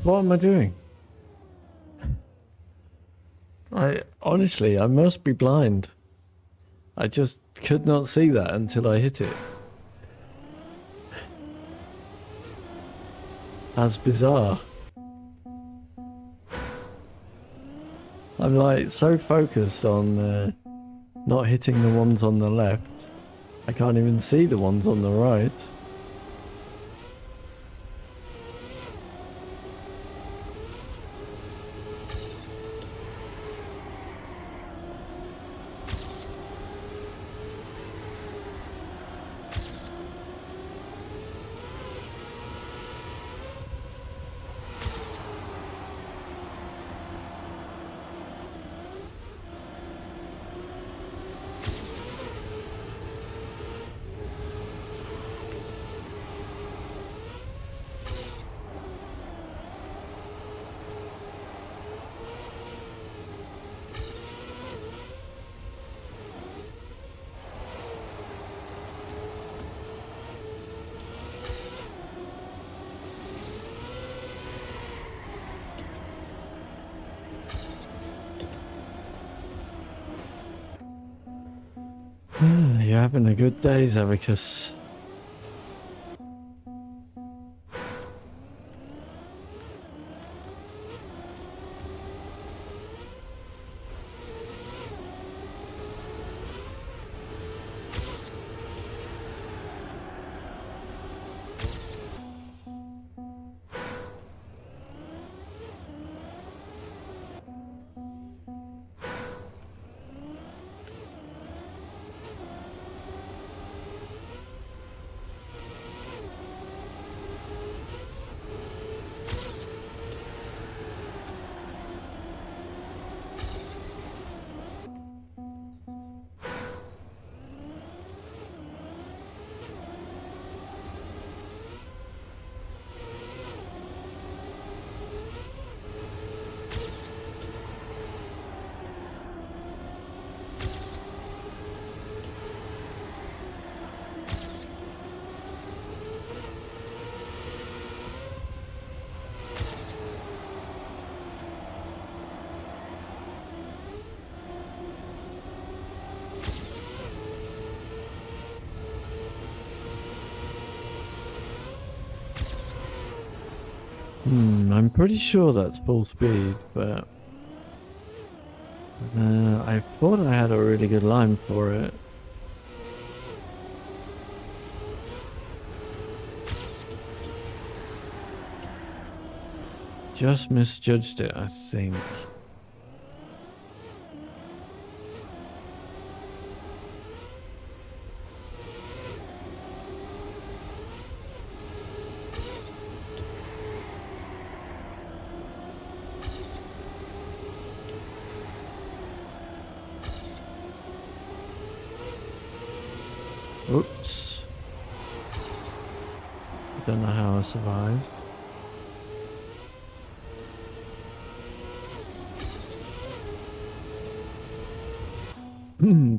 What am I doing? Honestly, I must be blind. I just could not see that until I hit it. That's bizarre. I'm like so focused on not hitting the ones on the left. I can't even see the ones on the right. You're having a good day, Zavicus. I'm pretty sure that's full speed, but I thought I had a really good line for it. Just misjudged it, I think. Oops. Don't know how I survived.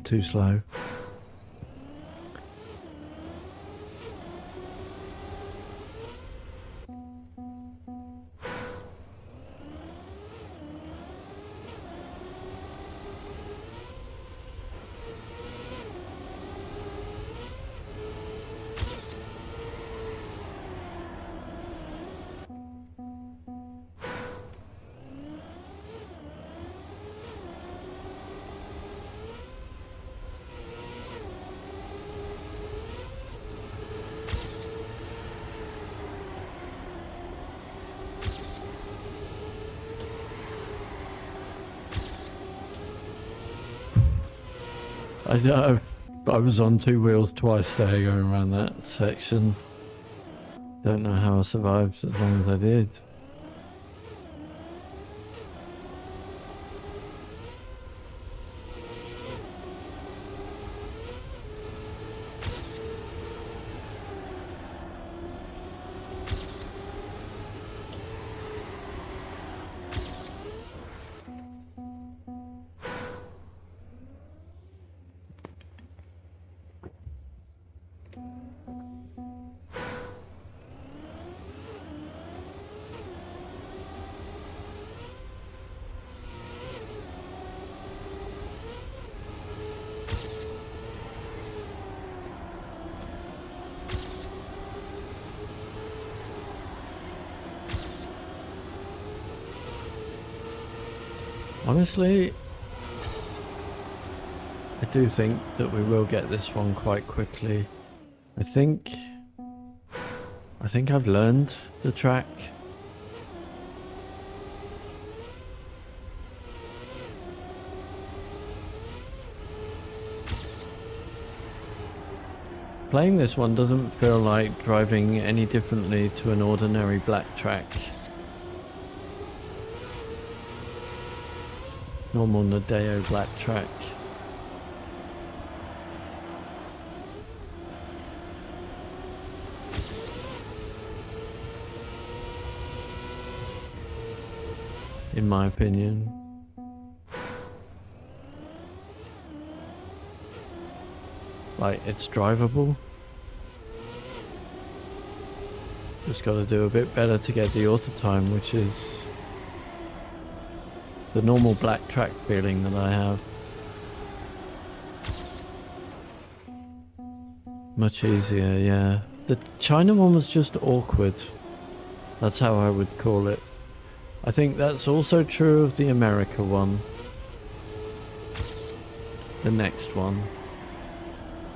Too slow. I know. I was on two wheels twice there going around that section. Don't know how I survived as long as I did. Honestly, I do think that we will get this one quite quickly. I think I've learned the track. Playing this one doesn't feel like driving any differently to an ordinary black track. Normal Nadeo black track. In my opinion. Like, it's drivable. Just got to do a bit better to get the auto time, which is the normal black track feeling that I have. Much easier, yeah. The China one was just awkward. That's how I would call it. I think that's also true of the America one. The next one.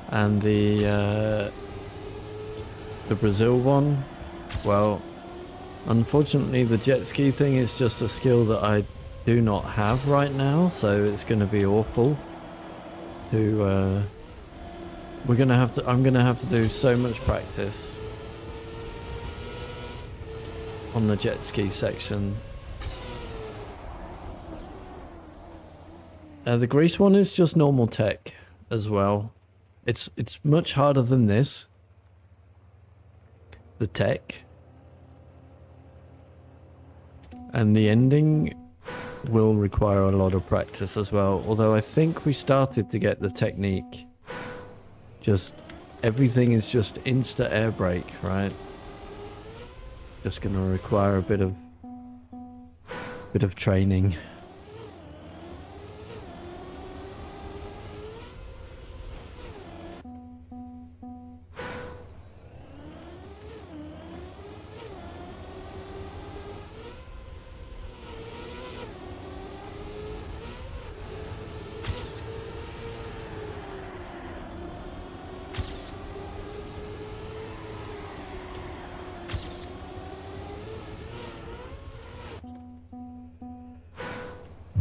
And the Brazil one. Well, unfortunately the jet ski thing is just a skill that I do not have right now, so it's going to be awful to I'm going to have to do so much practice on the jet ski section. The Greece one is just normal tech as well. It's much harder than this, the tech, and the ending will require a lot of practice as well, although I think we started to get the technique. Just everything is just insta air brake, right? Just gonna require a bit of training.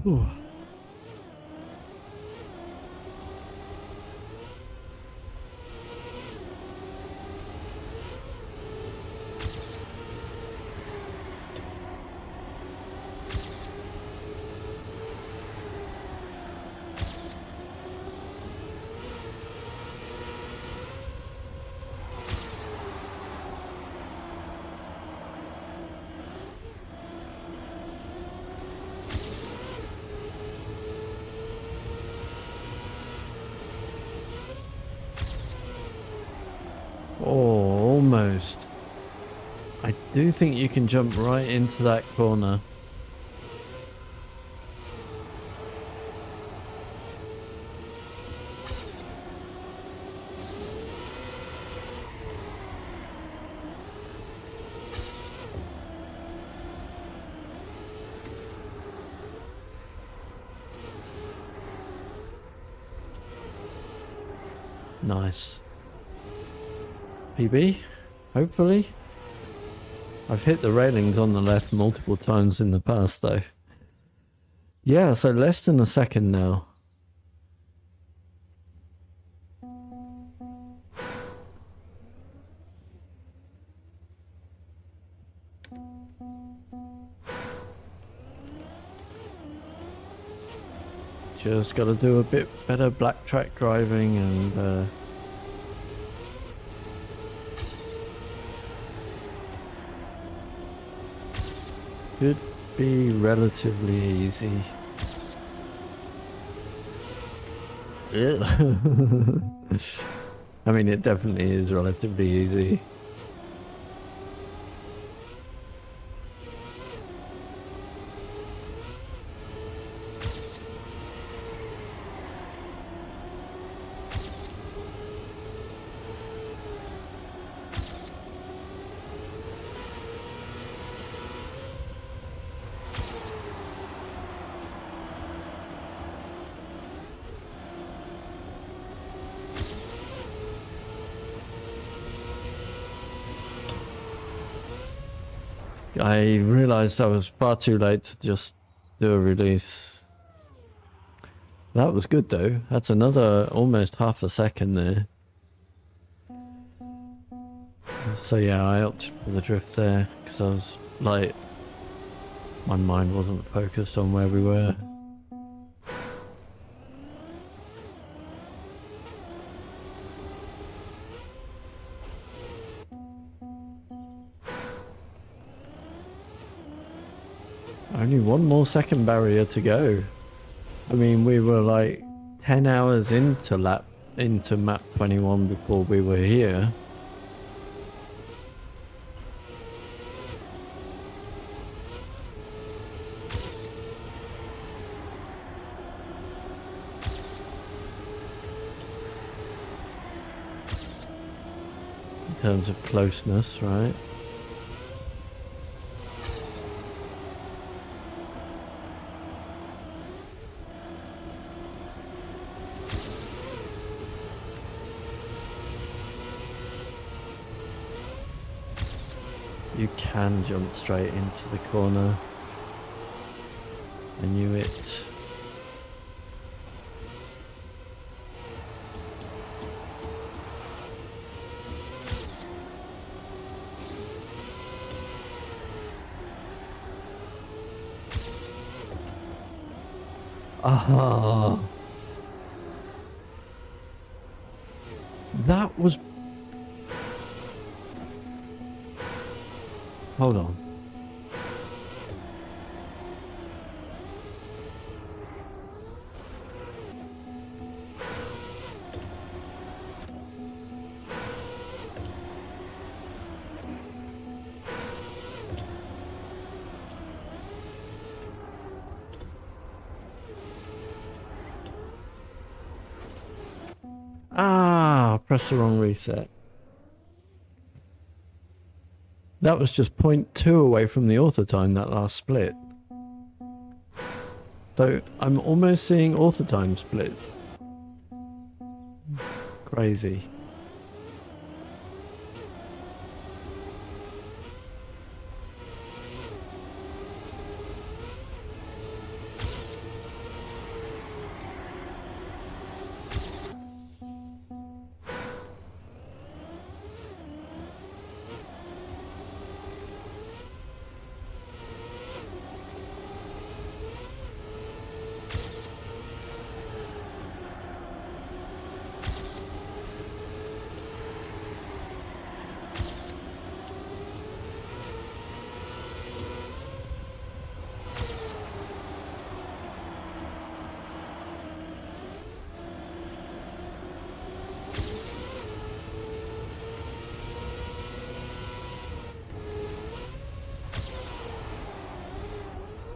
Whew. Oh, almost. I do think you can jump right into that corner. Nice. PB, hopefully. I've hit the railings on the left multiple times in the past though. Yeah, so less than a second now. Just got to do a bit better black track driving and should be relatively easy. I mean, it definitely is relatively easy. I realized I was far too late to just do a release. That was good though. That's another almost half a second there. So yeah, I opted for the drift there because I was like, my mind wasn't focused on where we were. Only one more second barrier to go. I mean, we were like 10 hours into map 21 before we were here. In terms of closeness, right? You can jump straight into the corner. I knew it. Ah, that was. Hold on. Ah, press the wrong reset. That was just 0.2 away from the auto time, that last split. So I'm almost seeing auto time split. Crazy.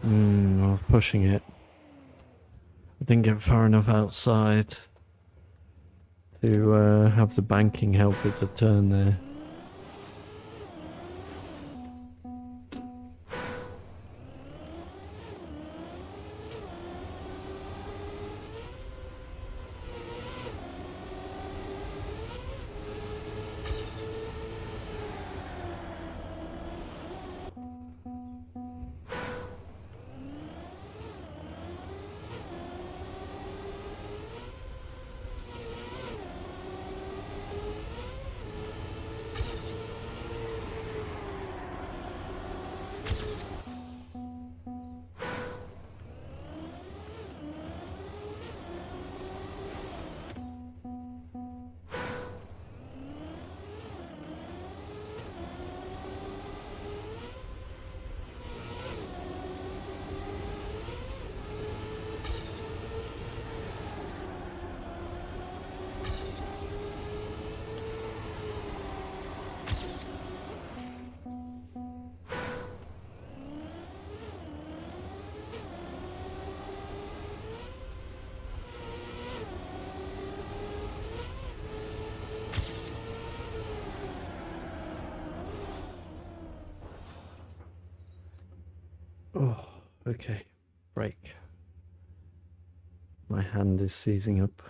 I was pushing it. I didn't get far enough outside to have the banking help with the turn there. Oh, okay. Break. My hand is seizing up.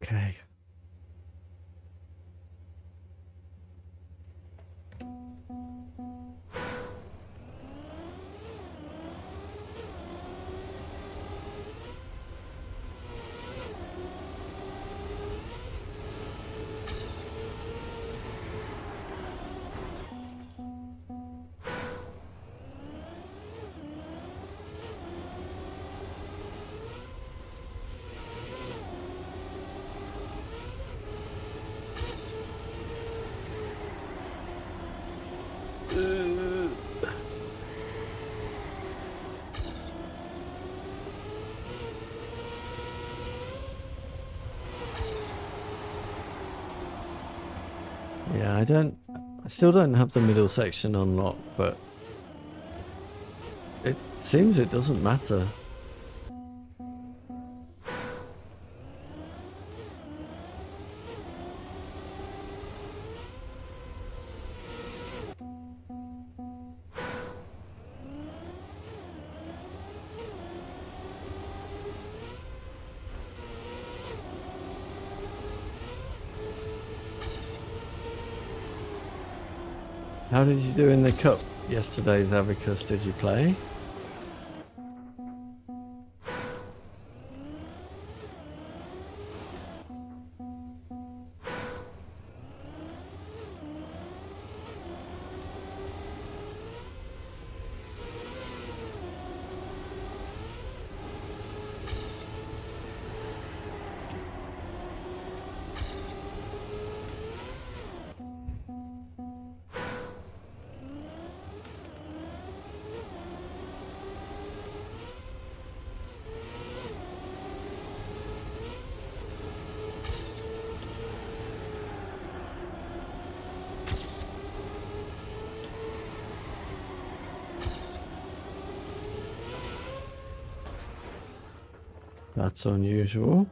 Okay. Yeah, I still don't have the middle section unlocked, but it seems it doesn't matter. How did you do in the cup yesterday's Abacus? Did you play? That's unusual.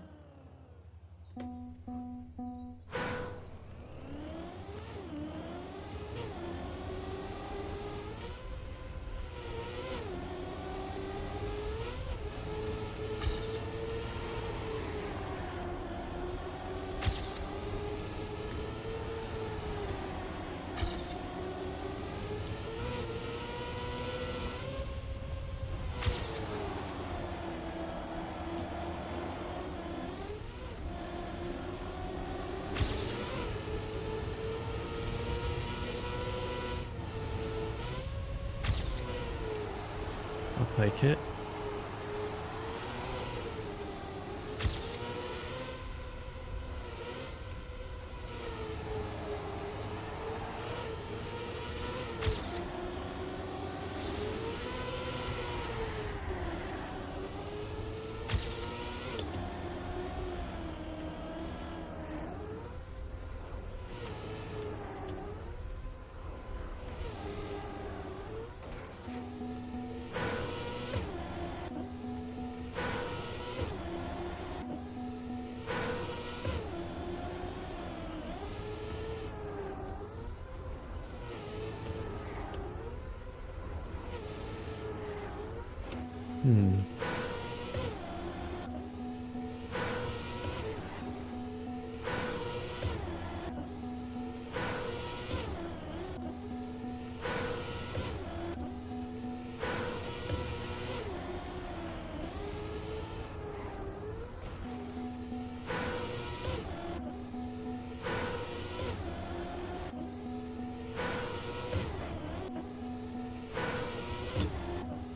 I'll take it.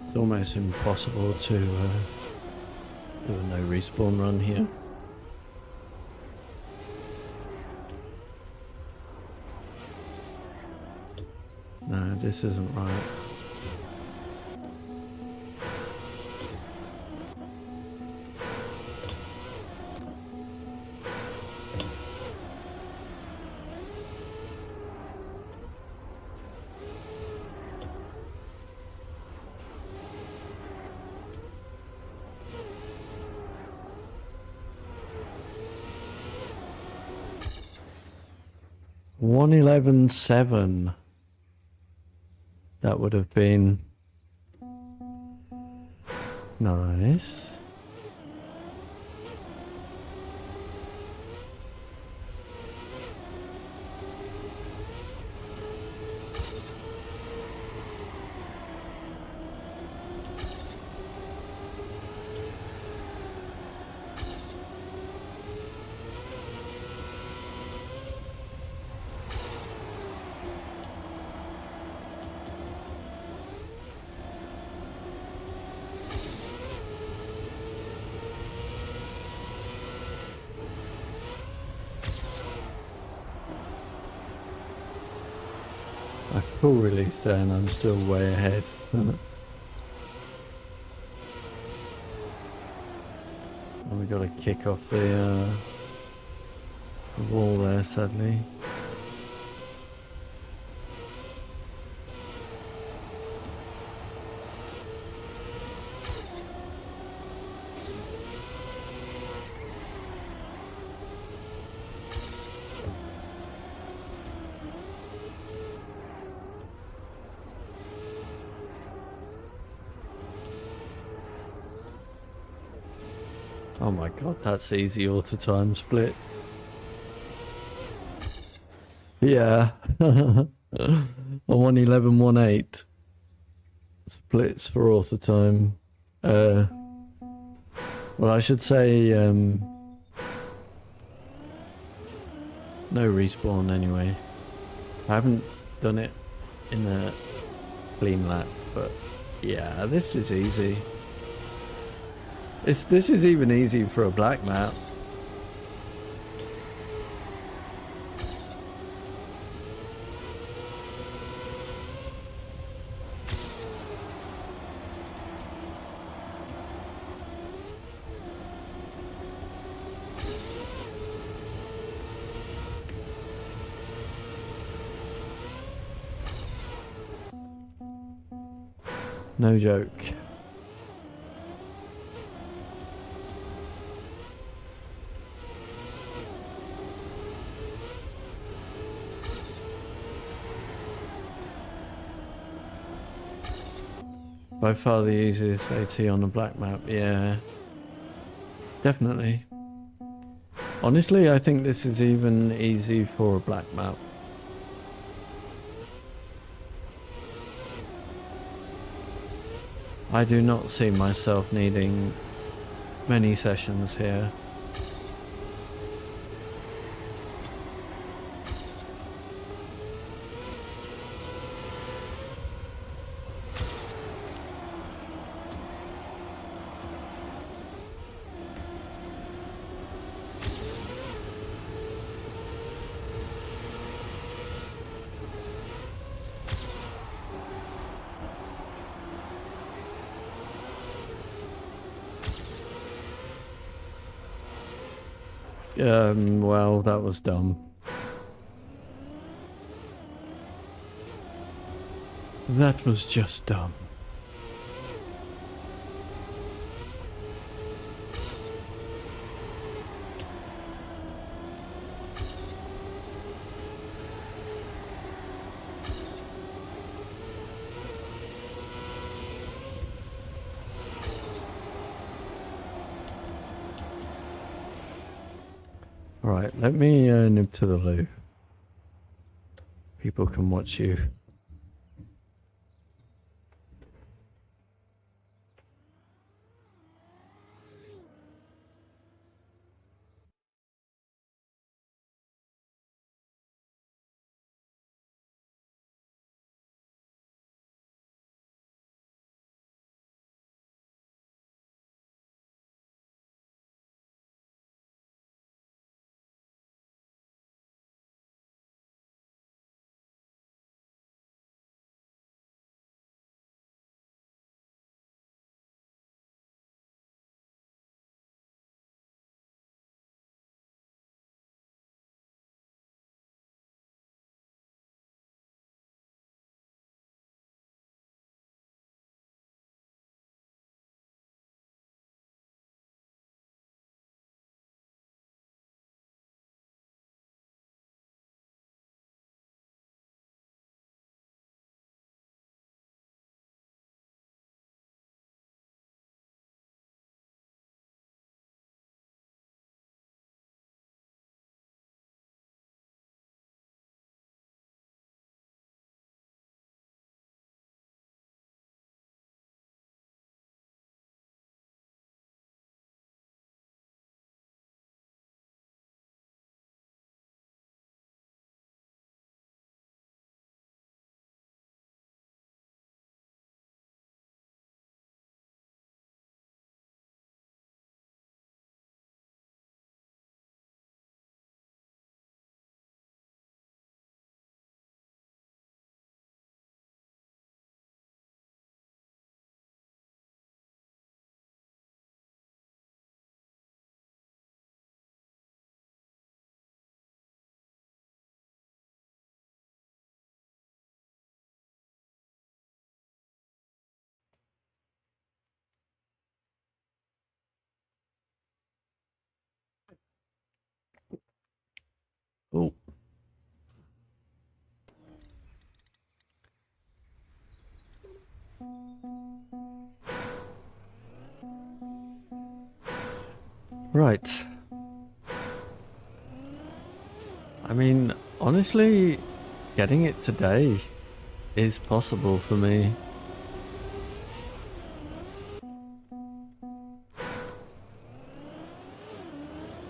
It's almost impossible to do a no respawn run here. No, this isn't right. $111.7. That would have been nice. I full release there and I'm still way ahead. And we got to kick off the wall there, sadly. Oh my god, that's easy auto time split. Yeah. A 111.18 splits for auto time. Well, I should say no respawn anyway. I haven't done it in a clean lap, but yeah, this is easy. This is even easy for a black map. No joke. By far the easiest AT on a black map, yeah. Definitely. Honestly, I think this is even easy for a black map. I do not see myself needing many sessions here. Well, that was dumb. That was just dumb. Alright, let me nib to the loo. People can watch you. Oh. Right. I mean, honestly, getting it today is possible for me.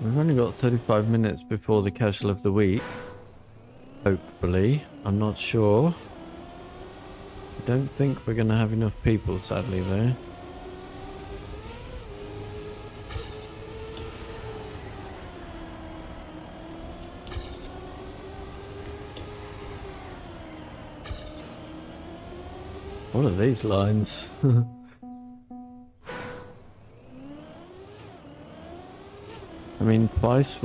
We've only got 35 minutes before the casual of the week. Hopefully. I'm not sure. I don't think we're going to have enough people, sadly, though. What are these lines? I mean, twice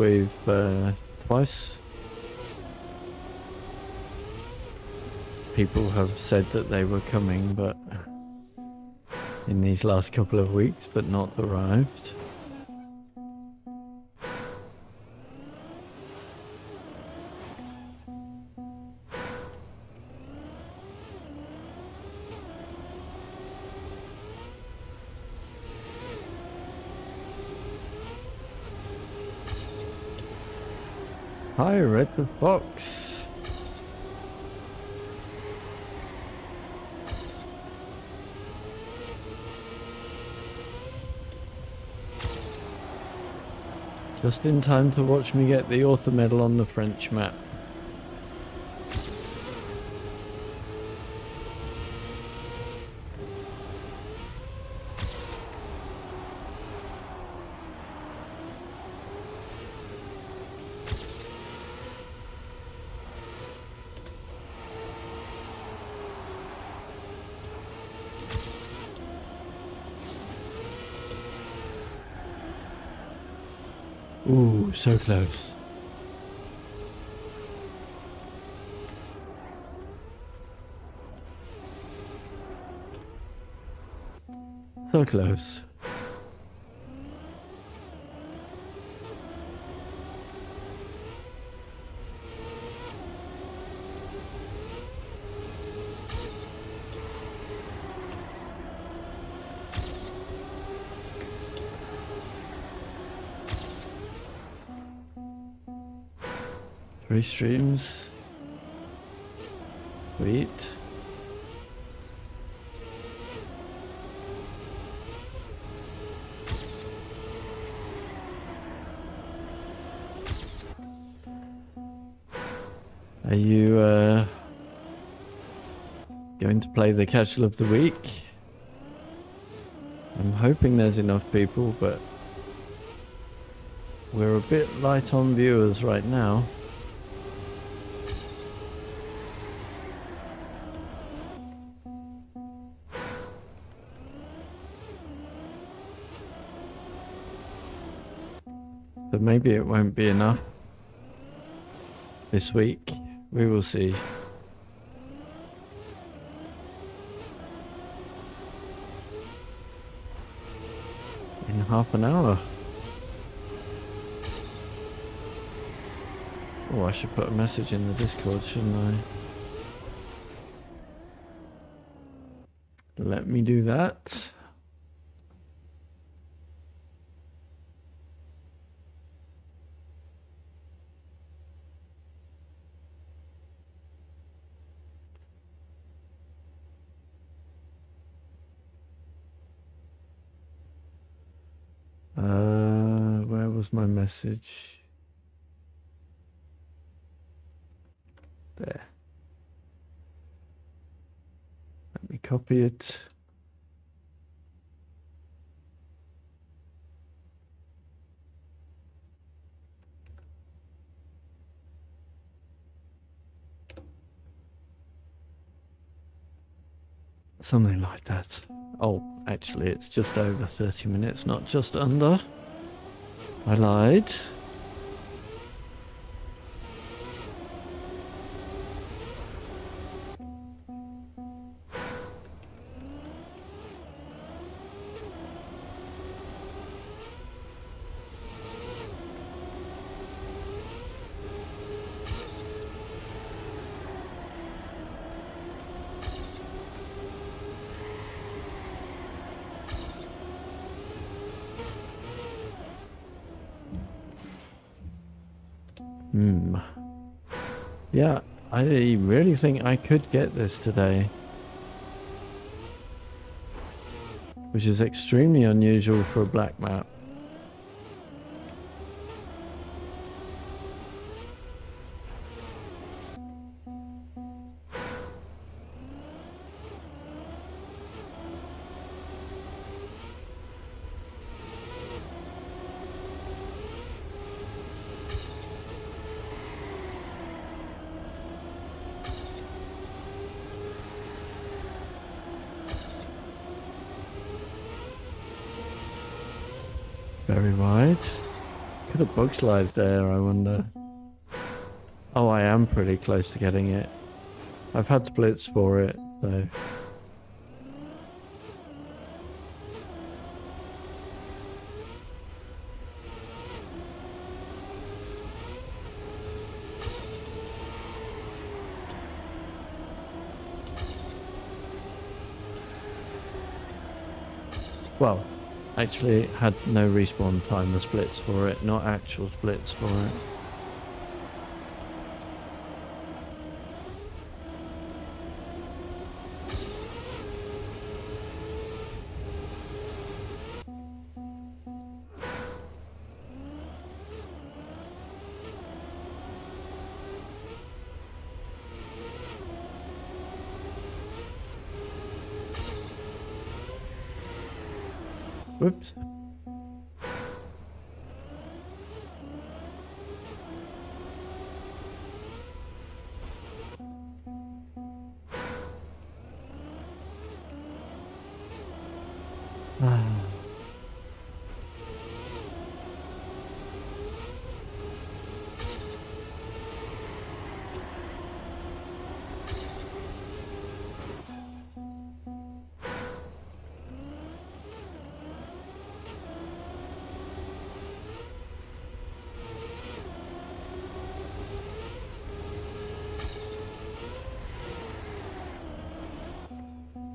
people have said that they were coming, but in these last couple of weeks, but not arrived. Hi, Red the Fox. Just in time to watch me get the author medal on the French map. Ooh, so close. So close. 3 streams. Sweet. Are you going to play the casual of the week? I'm hoping there's enough people, but we're a bit light on viewers right now. But maybe it won't be enough this week. We will see. In half an hour. Oh, I should put a message in the Discord, shouldn't I? Let me do that. Where was my message? There. Let me copy it. Something like that. Oh, actually, it's just over 30 minutes, not just under. I lied. Yeah, I really think I could get this today. Which is extremely unusual for a black map. Very wide. Could have bug slide there, I wonder. Oh, I am pretty close to getting it. I've had splits for it, so... Well, actually it had no respawn timer splits for it, not actual splits for it. Whoops.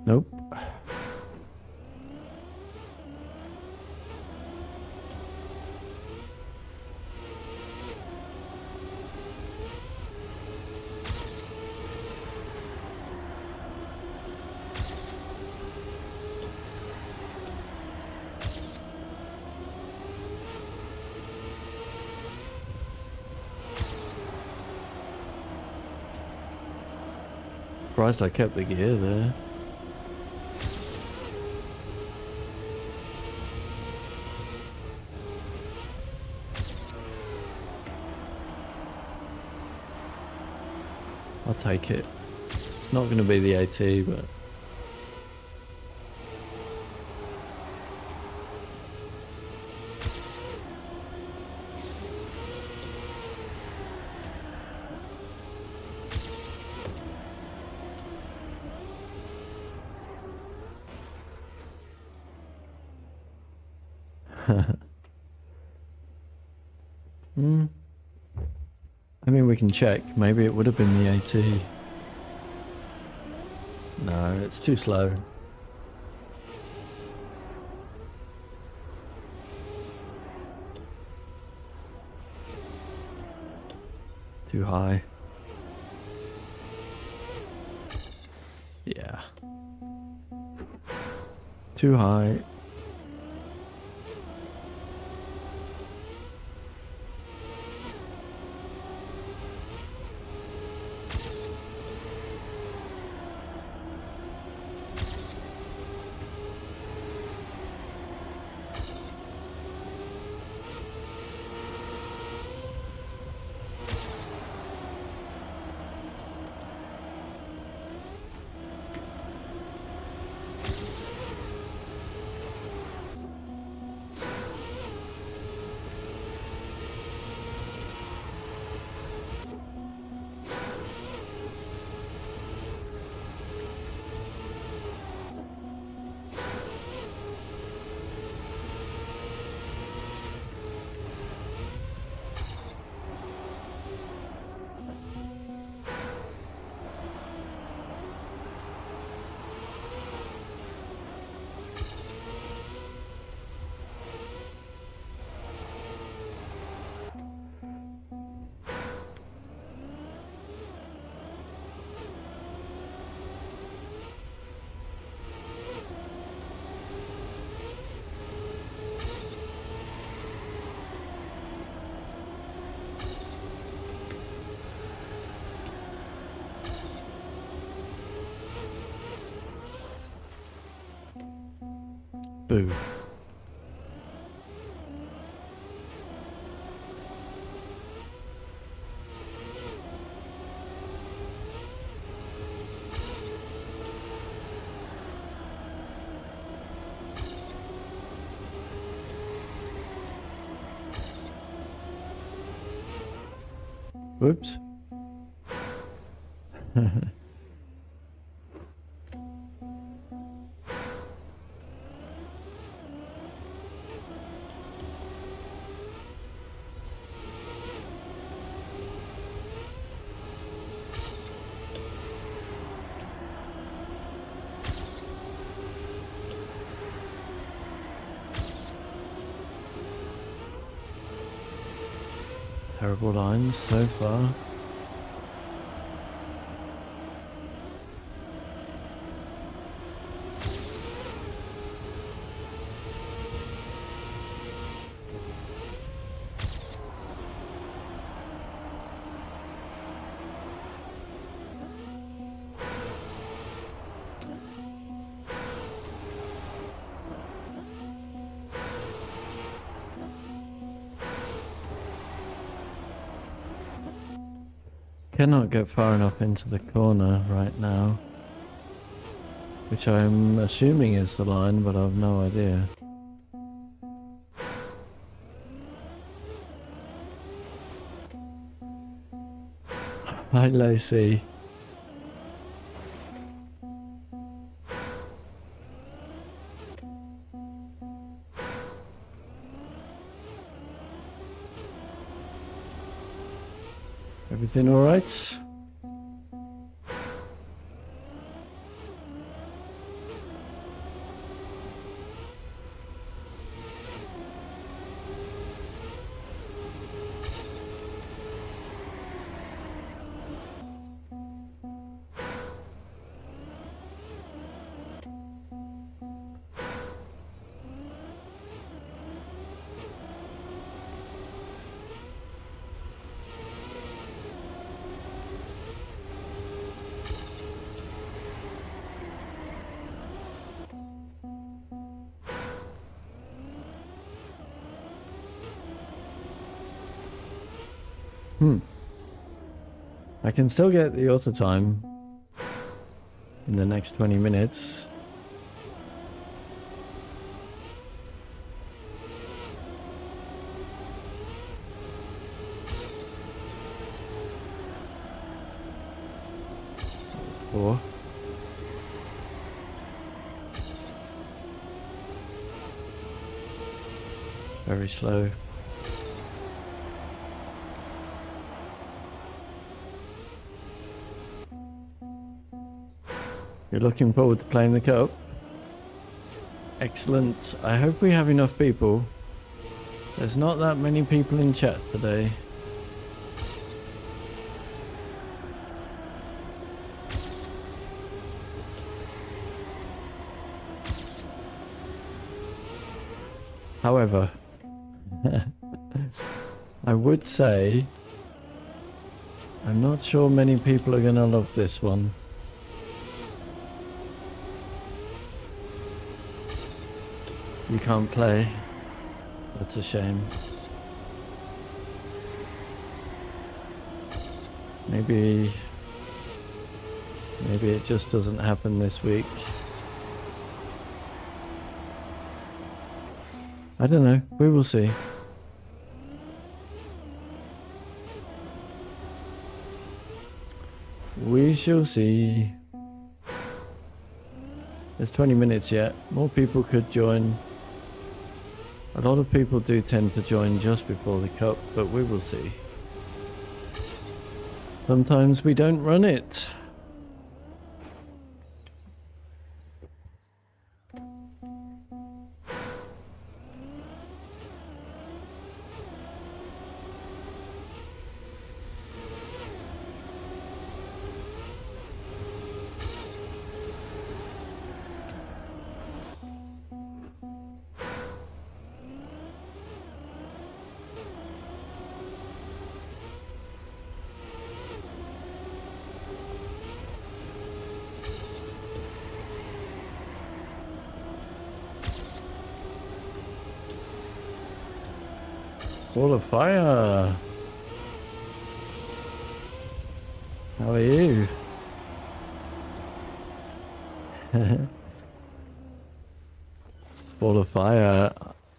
Nope. surprised I kept the gear there. I'll take it. Not going to be the AT, but... I mean, we can check. Maybe it would have been the AT. No, it's too slow. Too high. Yeah. Too high. Boo. Whoops. Terrible lines so far. Cannot get far enough into the corner right now, which I'm assuming is the line, but I've no idea. Hi, Lacey. Everything all right? I can still get the auto time in the next 20 minutes. Four. Very slow. You're looking forward to playing the cup? Excellent. I hope we have enough people. There's not that many people in chat today. However, I would say I'm not sure many people are gonna love this one. You can't play. That's a shame. Maybe it just doesn't happen this week. I don't know. We will see. We shall see. There's 20 minutes yet. More people could join. A lot of people do tend to join just before the cup, but we will see. Sometimes we don't run it. Wall of fire. How are you? Ball of fire.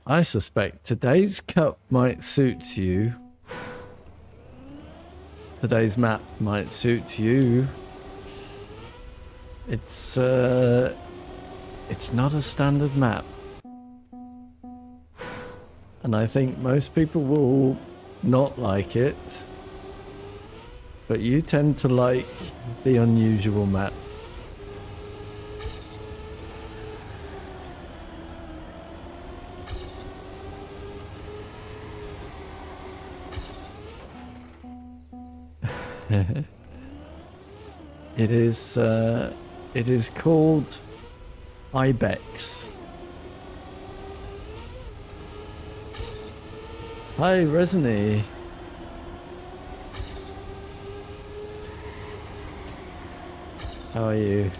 I suspect today's cup might suit you. Today's map might suit you. It's not a standard map. And I think most people will not like it. But you tend to like the unusual maps. It is called Ibex. Hi, Resiny. How are you?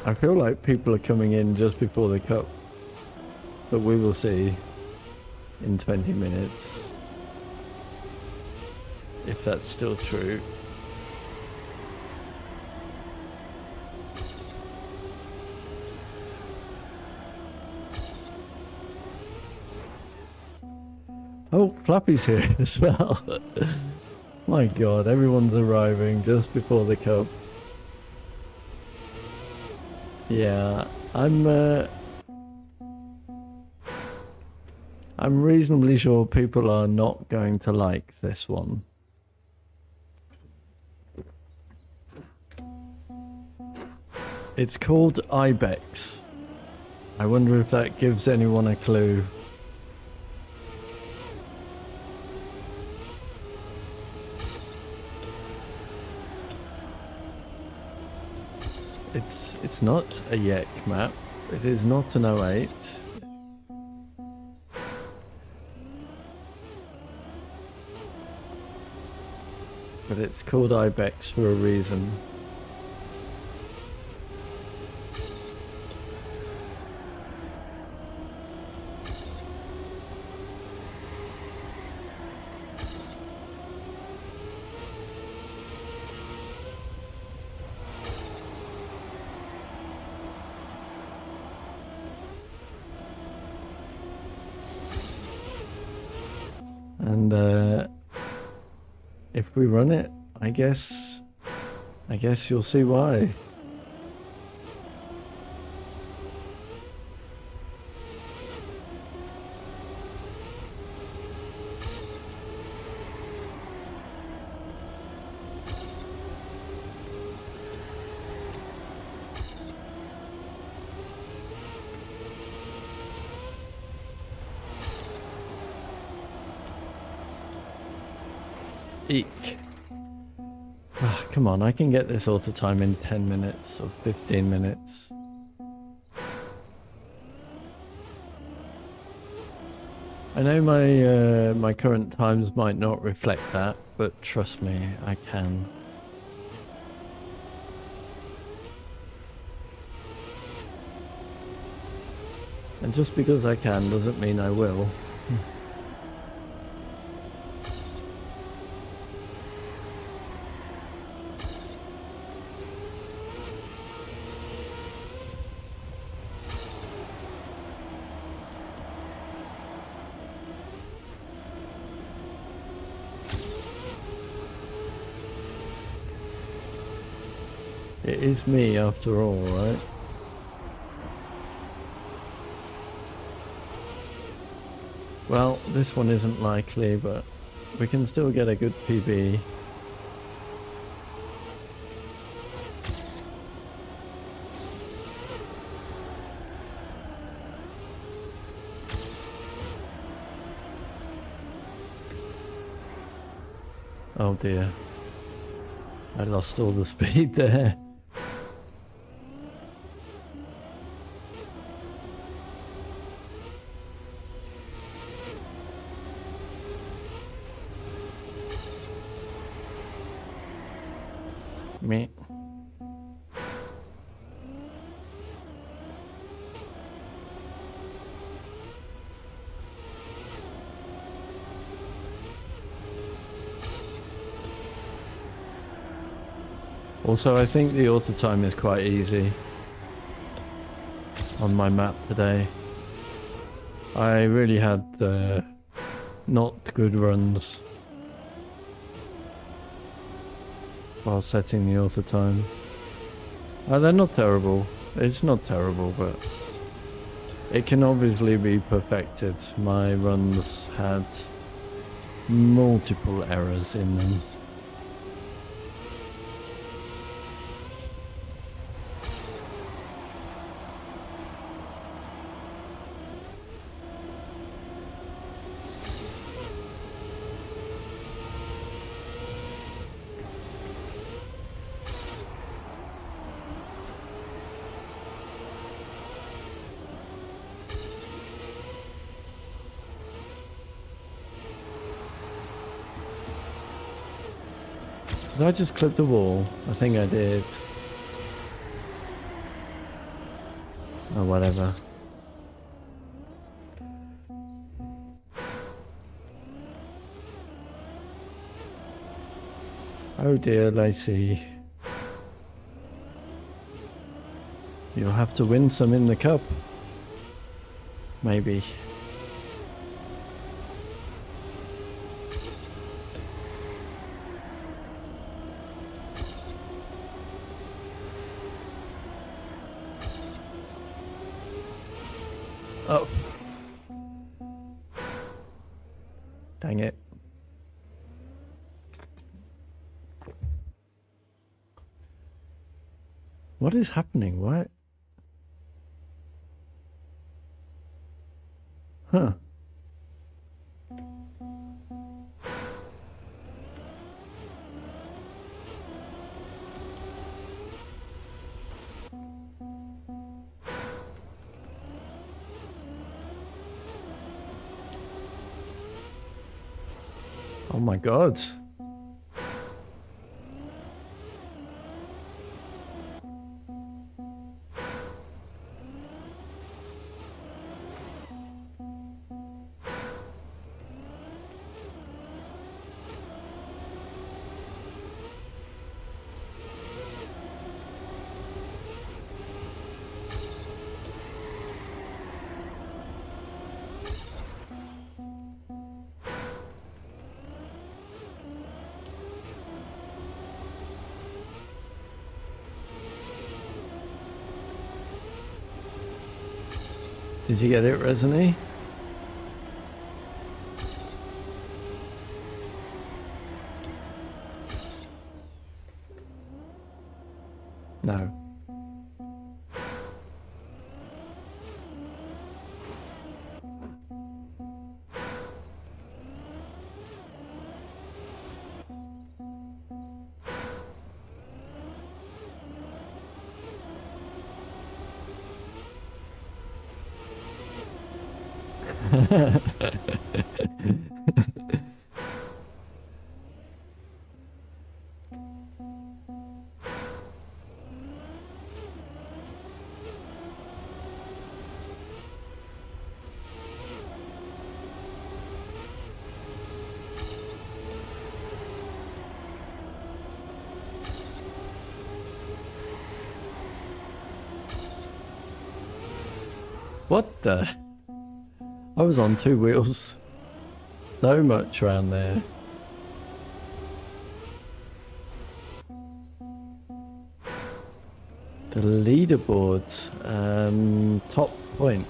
I feel like people are coming in just before the cup, but we will see in 20 minutes if that's still true. Oh, Flappy's here as well. My god, everyone's arriving just before the cup. Yeah, I'm reasonably sure people are not going to like this one. It's called Ibex. I wonder if that gives anyone a clue. It's It's not a Yek map. It is not an 08. But it's called Ibex for a reason. And if we run it, I guess you'll see why. Eek. Oh, come on, I can get this auto time in 10 minutes or 15 minutes. I know my current times might not reflect that, but trust me, I can. And just because I can doesn't mean I will. It is me after all, right? Well, this one isn't likely, but we can still get a good PB. Oh dear. I lost all the speed there. Me. Also, I think the auto time is quite easy on my map today. I really had not good runs while setting the auto time. They're not terrible. It's not terrible, but it can obviously be perfected. My runs had multiple errors in them. Did I just clip the wall? I think I did. Oh, whatever. Oh dear, Lacey. You'll have to win some in the cup. Maybe. Oh. Dang it. What is happening? What? Huh. Oh my god. Did you get it, Resony? No. What the? I was on 2 wheels. So much around there. The leaderboard. Top point.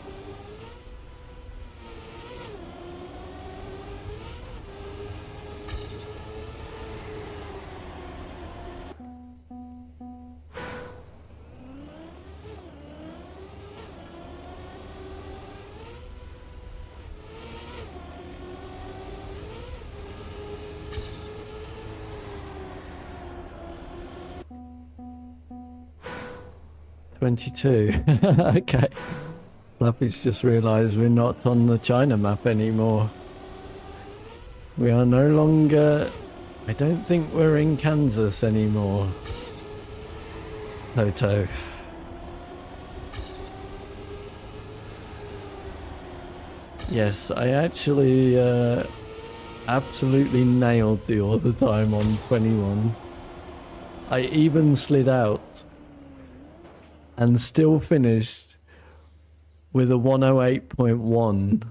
$22. Okay. Fluffy's just realised we're not on the China map anymore. We are no longer... I don't think we're in Kansas anymore. Toto. Yes, I actually absolutely nailed the order time on 21. I even slid out and still finished with a 108.1.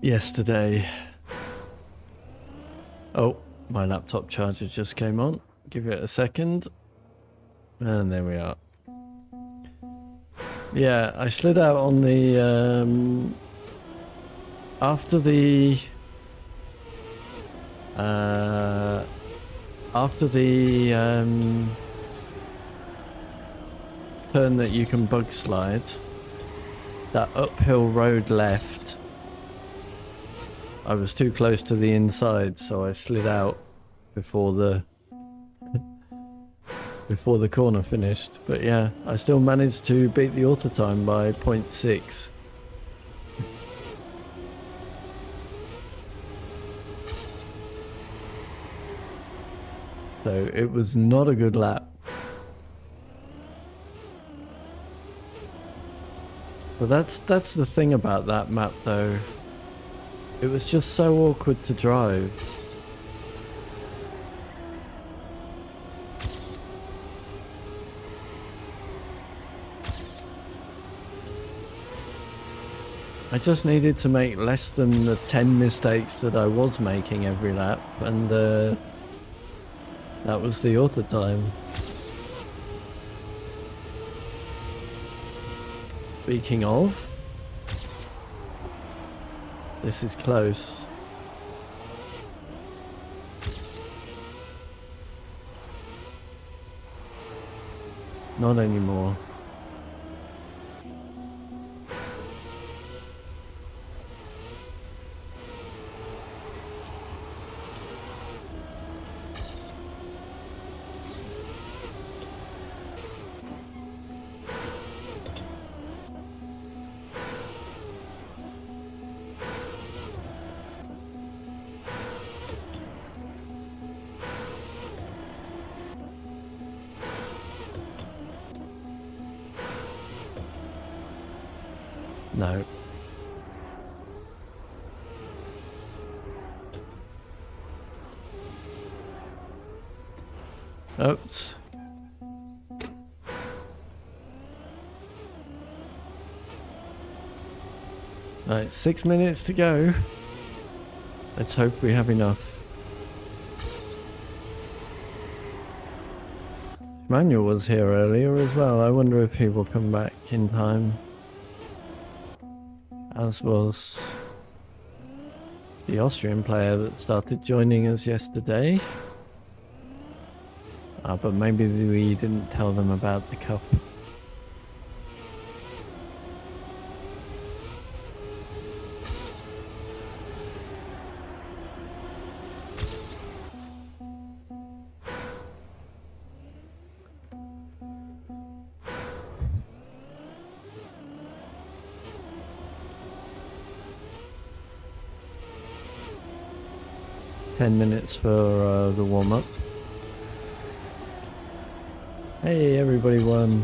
Yesterday. Oh, my laptop charger just came on. Give it a second. And there we are. Yeah, I slid out on the after the turn that you can bug slide, that uphill road left, I was too close to the inside, so I slid out before the before the corner finished. But yeah, I still managed to beat the auto time by 0.6. So it was not a good lap. But that's the thing about that map though. It was just so awkward to drive. I just needed to make less than the 10 mistakes that I was making every lap, and that was the auto time. Speaking of, this is close. Not anymore. No. Oops. Right, 6 minutes to go. Let's hope we have enough. Manuel was here earlier as well. I wonder if he will come back in time. As was the Austrian player that started joining us yesterday. But maybe we didn't tell them about the cup. Minutes for the warm-up. Hey, everybody won.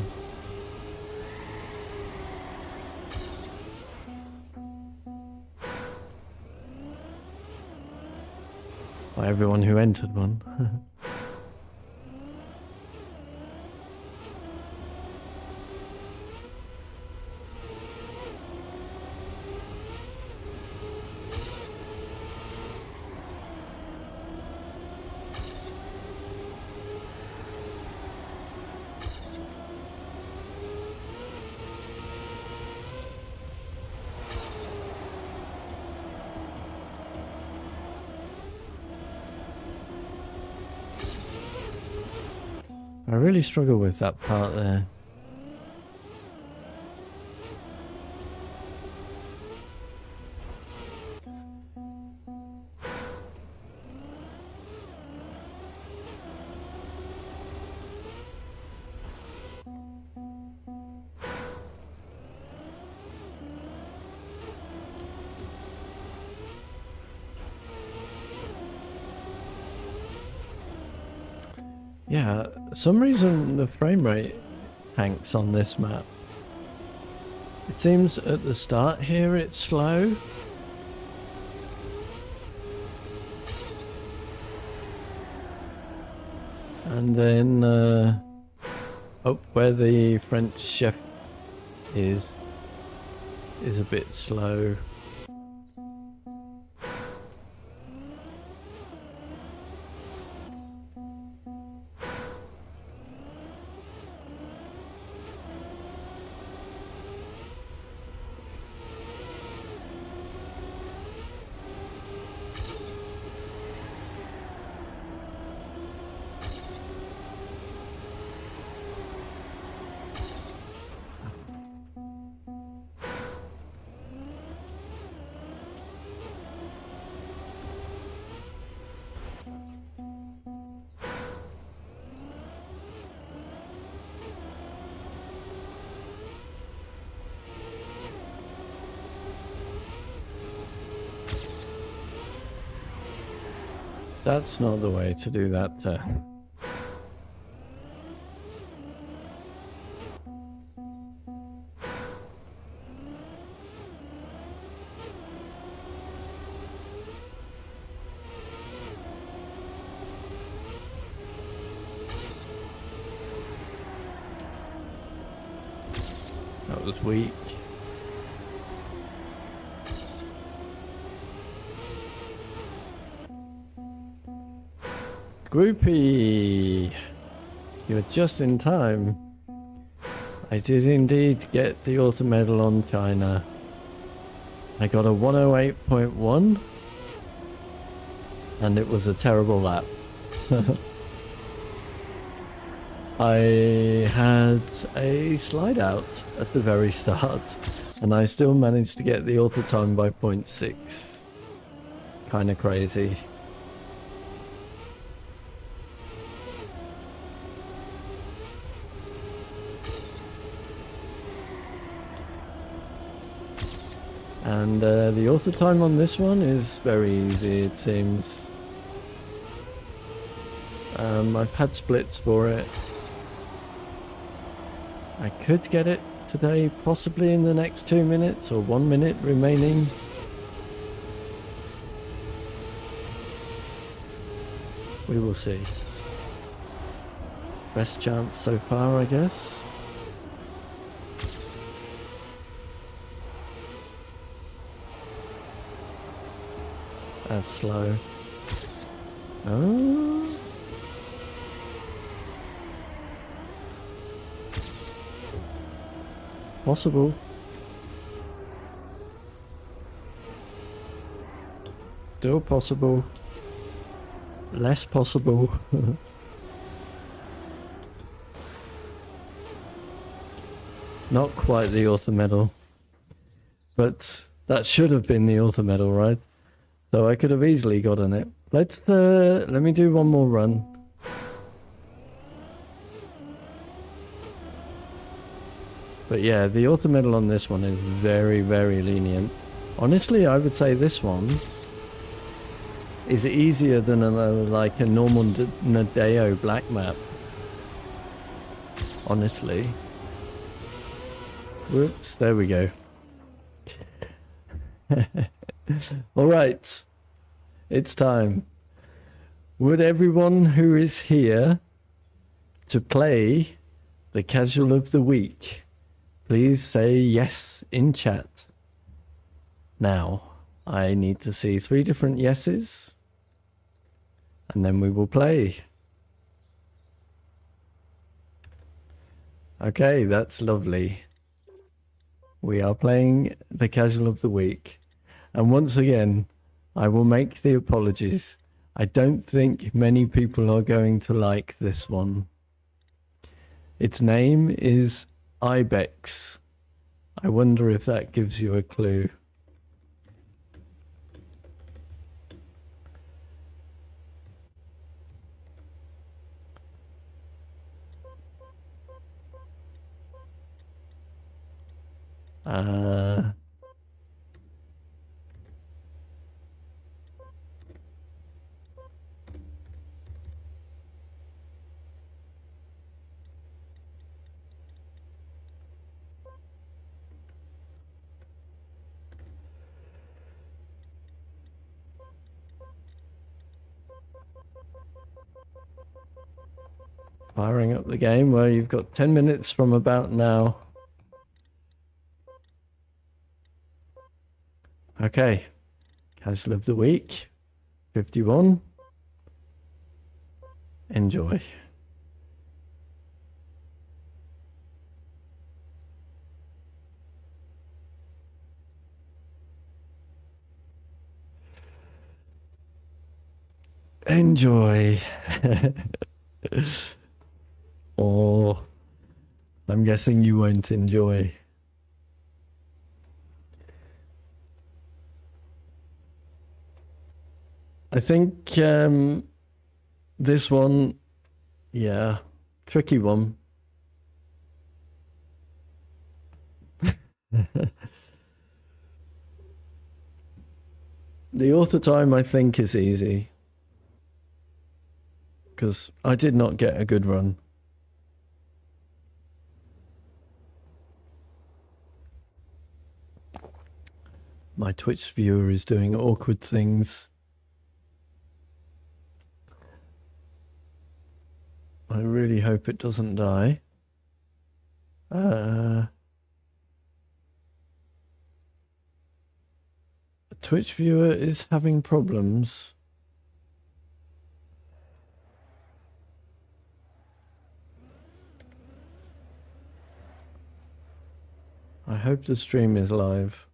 Well, everyone who entered won. I really struggle with that part there. Yeah, some reason the frame rate tanks on this map. It seems at the start here it's slow. And then up where the French chef is a bit slow. That's not the way to do that. That was weak. Groupie! You're just in time. I did indeed get the auto medal on China. I got a 108.1 and it was a terrible lap. I had a slide out at the very start and I still managed to get the auto time by 0.6. Kinda crazy. And the auto time on this one is very easy, it seems. I've had splits for it. I could get it today, possibly in the next 2 minutes or 1 minute remaining. We will see. Best chance so far, I guess. That's slow. Oh. Possible. Still possible. Less possible. Not quite the author medal. But that should have been the author medal, right? So I could have easily gotten it. Let me do one more run. But yeah, the author medal on this one is very, very lenient. Honestly, I would say this one is easier than like a normal Nadeo black map. Honestly. Whoops, there we go. Alright, it's time. Would everyone who is here to play the casual of the week please say yes in chat? Now, I need to see 3 different yeses, and then we will play. Okay, that's lovely. We are playing the casual of the week. And once again, I will make the apologies. I don't think many people are going to like this one. Its name is Ibex. I wonder if that gives you a clue. Firing up the game where you've got 10 minutes from about now. Okay. Casual of the week. 51. Enjoy. Enjoy. Oh, I'm guessing you won't enjoy. I think this one, yeah, tricky one. The author time, I think, is easy. Because I did not get a good run. My Twitch viewer is doing awkward things. I really hope it doesn't die. A Twitch viewer is having problems. I hope the stream is live.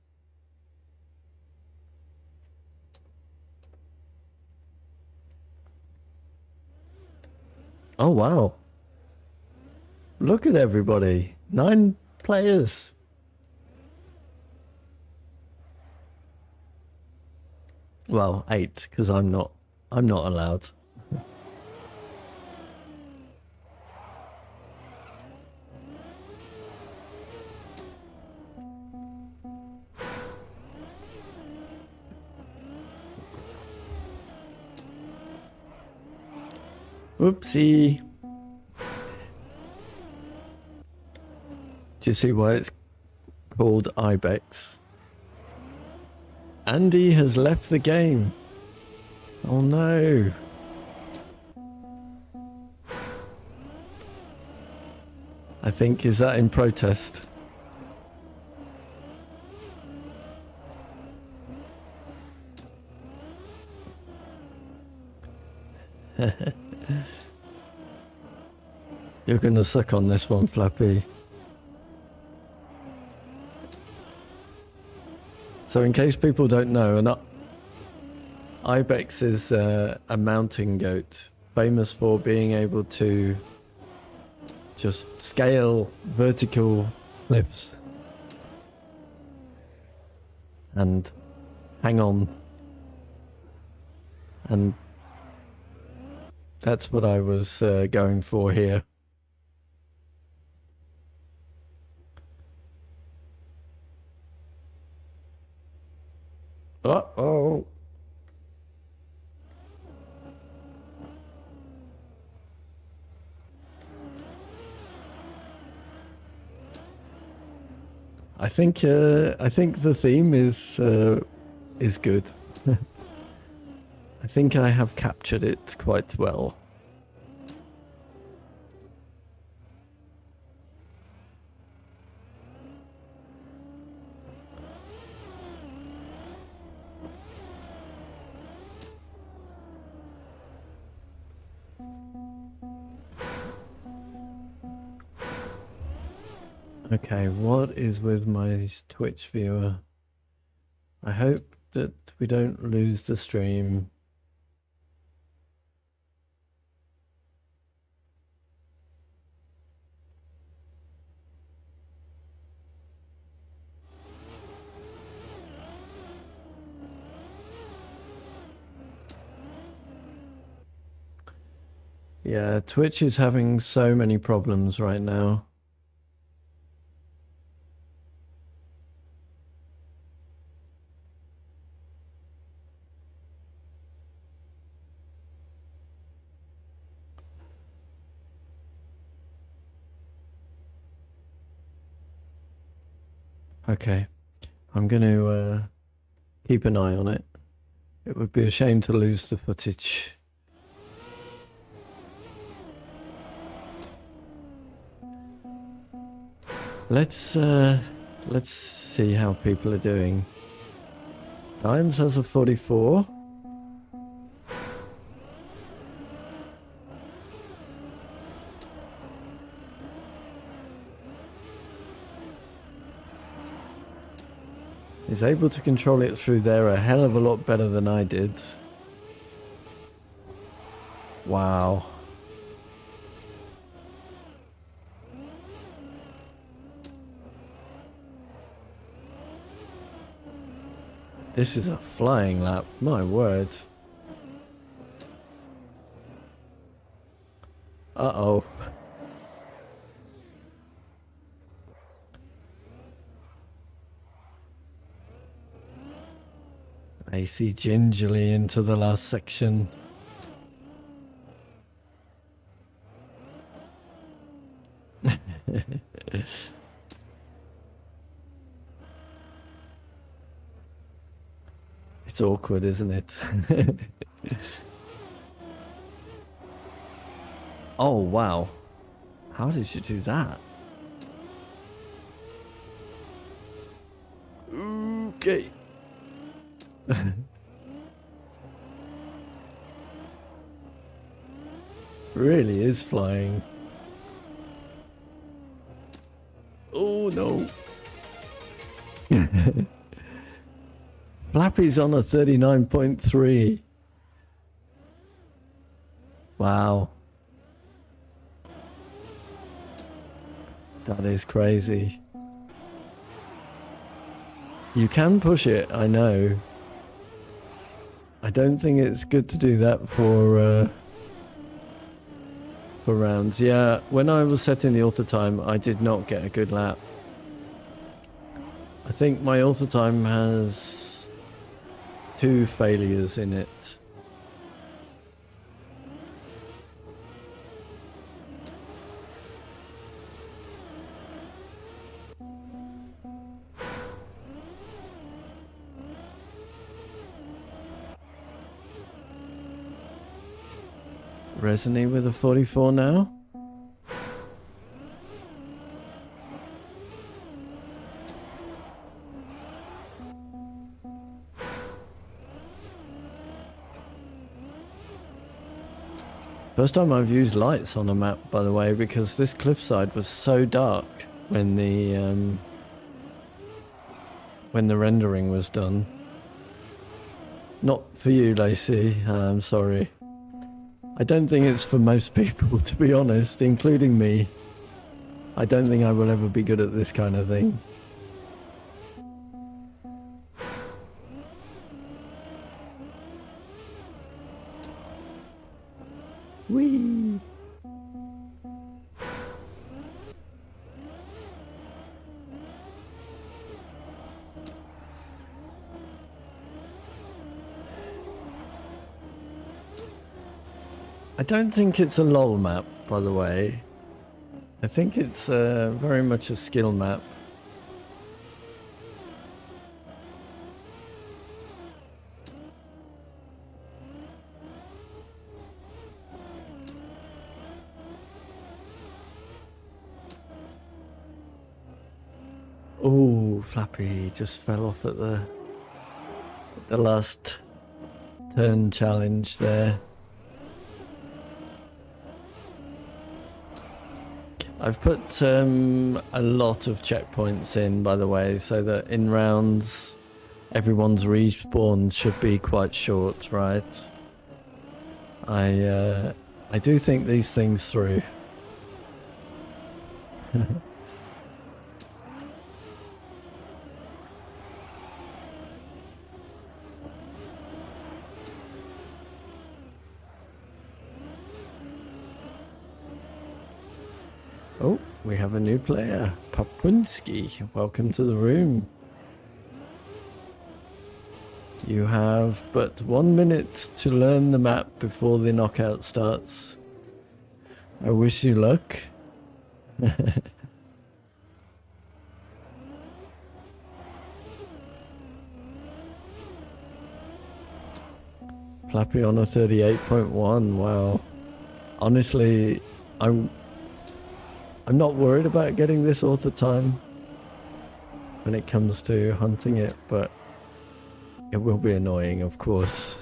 Oh, wow. Look at everybody. 9 players. Well, 8, because I'm not allowed. Whoopsie. Do you see why it's called Ibex? Andy has left the game. Oh no. I think, is that in protest? You're gonna suck on this one, Flappy. So in case people don't know, an Ibex is a mountain goat, famous for being able to just scale vertical cliffs and hang on. And that's what I was going for here. Uh-oh. I think the theme is good. I think I have captured it quite well. Okay, what is with my Twitch viewer? I hope that we don't lose the stream. Yeah, Twitch is having so many problems right now. Okay, I'm going to keep an eye on it. It would be a shame to lose the footage. Let's see how people are doing. Dimes has a 44. Is able to control it through there a hell of a lot better than I did. Wow. This is a flying lap, my word. Uh-oh. I see gingerly into the last section. It's awkward, isn't it? Oh, wow. How did you do that? Okay. Really is flying. Oh no. Flappy's on a 39.3. Wow. That is crazy. You can push it, I know. I don't think it's good to do that for rounds. Yeah, when I was setting the auto time, I did not get a good lap. I think my auto time has 2 failures in it. Resonate with a 44 now. First time I've used lights on a map, by the way, because this cliffside was so dark when the rendering was done. Not for you, Lacey. I'm sorry. I don't think it's for most people, to be honest, including me. I don't think I will ever be good at this kind of thing. Whee! I don't think it's a LOL map, by the way. I think it's very much a skill map. Oh, Flappy just fell off at the last turn challenge there. I've put a lot of checkpoints in, by the way, so that in rounds everyone's respawn should be quite short, right? I do think these things through. Oh, we have a new player, Papunski. Welcome to the room. You have but 1 minute to learn the map before the knockout starts. I wish you luck. Flappy on a 38.1. Wow. Honestly, I'm not worried about getting this all the time when it comes to hunting it, but it will be annoying, of course.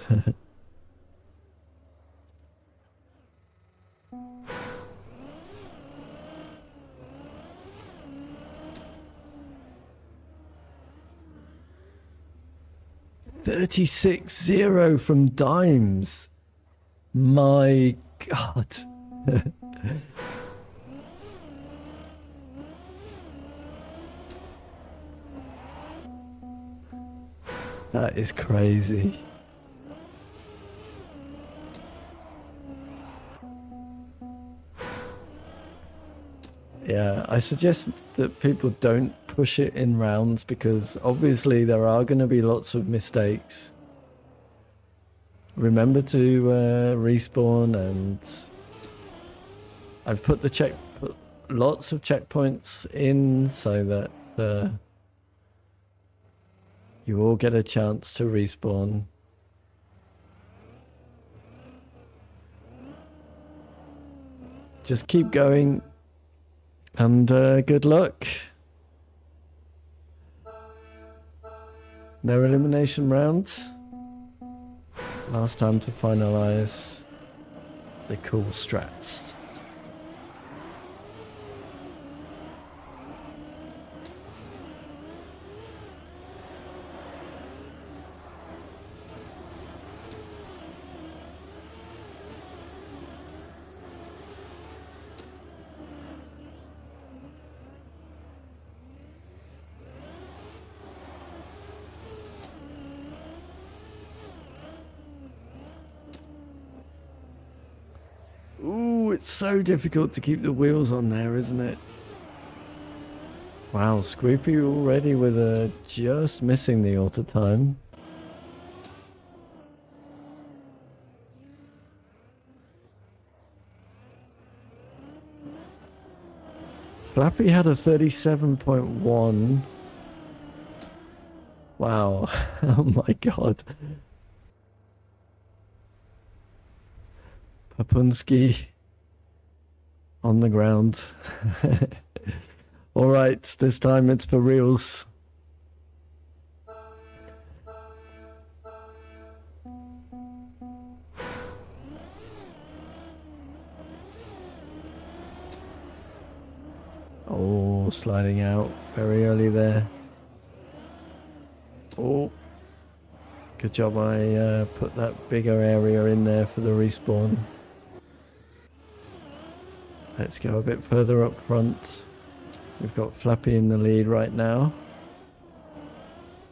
$36-0 from Dimes. My God. That is crazy. Yeah, I suggest that people don't push it in rounds because obviously there are going to be lots of mistakes. Remember to respawn, and I've put lots of checkpoints in so that you all get a chance to respawn. Just keep going, and good luck. No elimination round. Last time to finalize the cool strats. Ooh, it's so difficult to keep the wheels on there, isn't it? Wow, Squeepy already with a just missing the auto time. Flappy had a 37.1. Wow. Oh my God. Papunski on the ground. All right, this time it's for reals. Oh, sliding out very early there. Oh, good job I put that bigger area in there for the respawn. Let's go a bit further up front. We've got Flappy in the lead right now.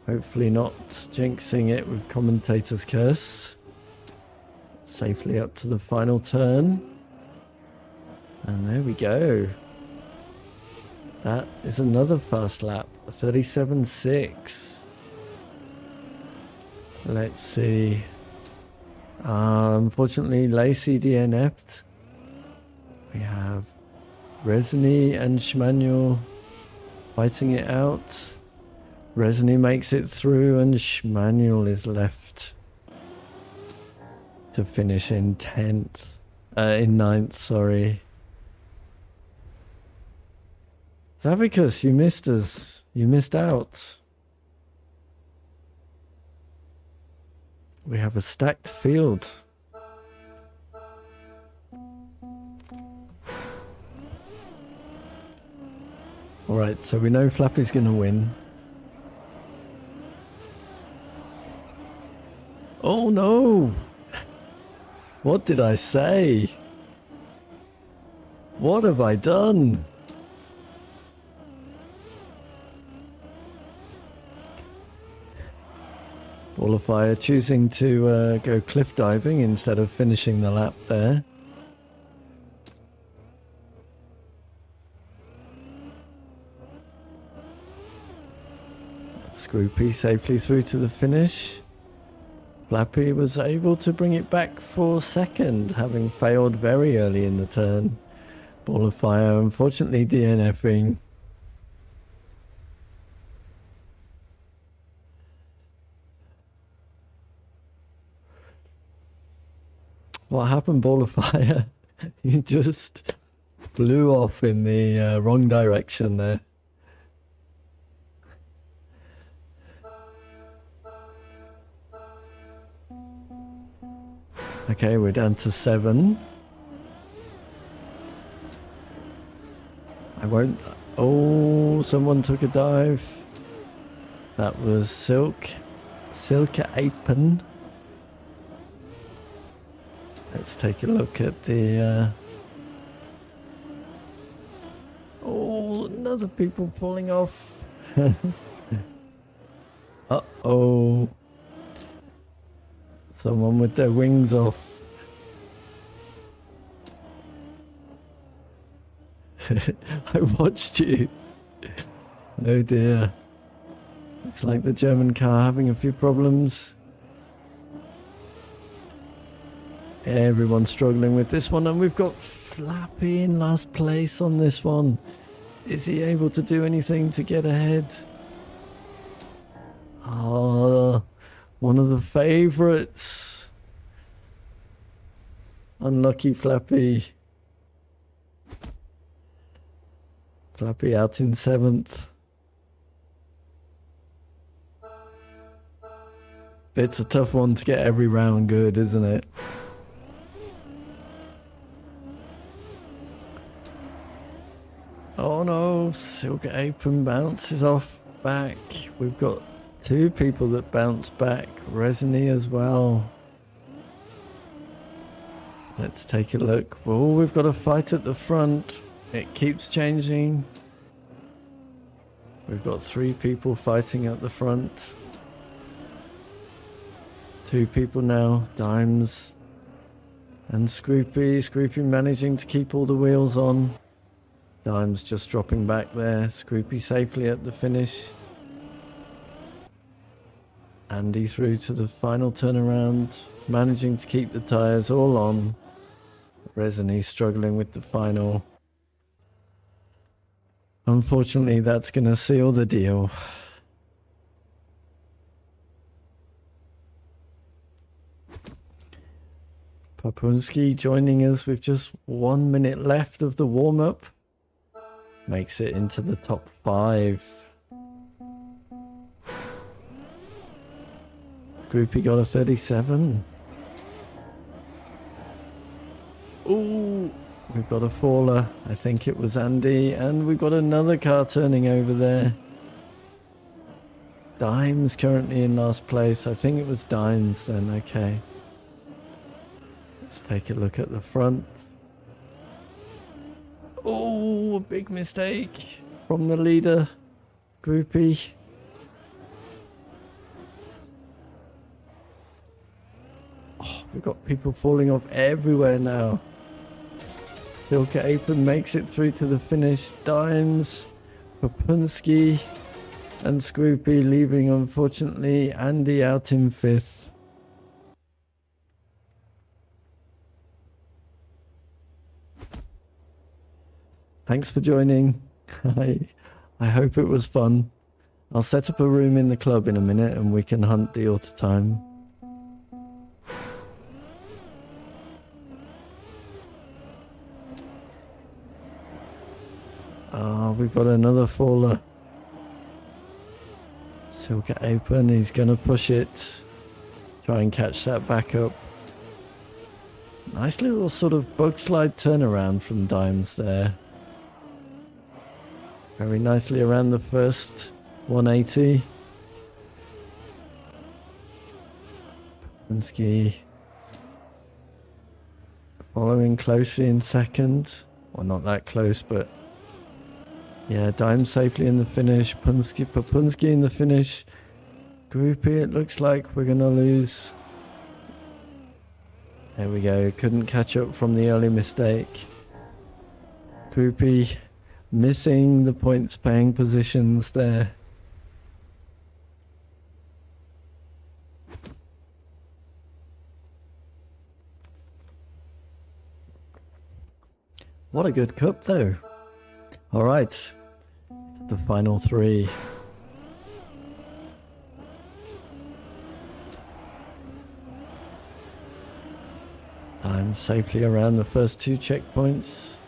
Hopefully not jinxing it with Commentator's Curse. Safely up to the final turn. And there we go. That is another fast lap. 37.6. Let's see. Unfortunately, Lacey DNF'd. We have Resny and Schmanuel fighting it out. Resny makes it through and Schmanuel is left to finish in 10th. In 9th, sorry. Zavicus, you missed us. You missed out. We have a stacked field. Alright, so we know Flappy's going to win. Oh no! What did I say? What have I done? Ball of Fire choosing to go cliff diving instead of finishing the lap there. Scroopy safely through to the finish. Flappy was able to bring it back for second, having failed very early in the turn. Ball of Fire unfortunately DNFing. What happened, Ball of Fire? You just flew off in the wrong direction there. Okay, we're down to 7. I won't... Oh, someone took a dive. That was Silke Apen. Let's take a look at the... Oh, another people falling off. Uh-oh. Someone with their wings off. I watched you. Oh dear. Looks like the German car having a few problems. Everyone's struggling with this one, and we've got Flappy in last place on this one. Is he able to do anything to get ahead? Oh, one of the favourites. Unlucky Flappy. Flappy out in 7th. It's a tough one to get every round good, isn't it? Oh no, Silke Apen bounces off back. We've got 2 people that bounce back. Resny as well. Let's take a look. Oh, we've got a fight at the front. It keeps changing. We've got 3 people fighting at the front. 2 people now. Dimes and Scroopy. Scroopy managing to keep all the wheels on. Dimes just dropping back there. Scroopy safely at the finish. Andy through to the final turnaround, managing to keep the tyres all on. Resny struggling with the final. Unfortunately, that's going to seal the deal. Papunski joining us with just 1 minute left of the warm-up. Makes it into the top 5. Groupie got a 37. Ooh, we've got a faller. I think it was Andy. And we've got another car turning over there. Dimes currently in last place. I think it was Dimes then. Okay. Let's take a look at the front. Oh, a big mistake from the leader, Groupie. Oh, we've got people falling off everywhere now. Silke Apron makes it through to the finish. Dimes, Papunski, and Scroopy leaving, unfortunately, Andy out in 5th. Thanks for joining. I hope it was fun. I'll set up a room in the club in a minute and we can hunt the auto time. We've got another faller. Silke Apron, he's gonna push it. Try and catch that back up. Nice little sort of bug slide turnaround from Dimes there. Very nicely around the first 180. Papunski following closely in second. Well, not that close, but yeah, Dimes safely in the finish. Papunski in the finish. Groupie, it looks like we're going to lose. There we go. Couldn't catch up from the early mistake. Groupie missing the points paying positions there. What a good cup though. All right, the final 3. Time safely around the first 2 checkpoints.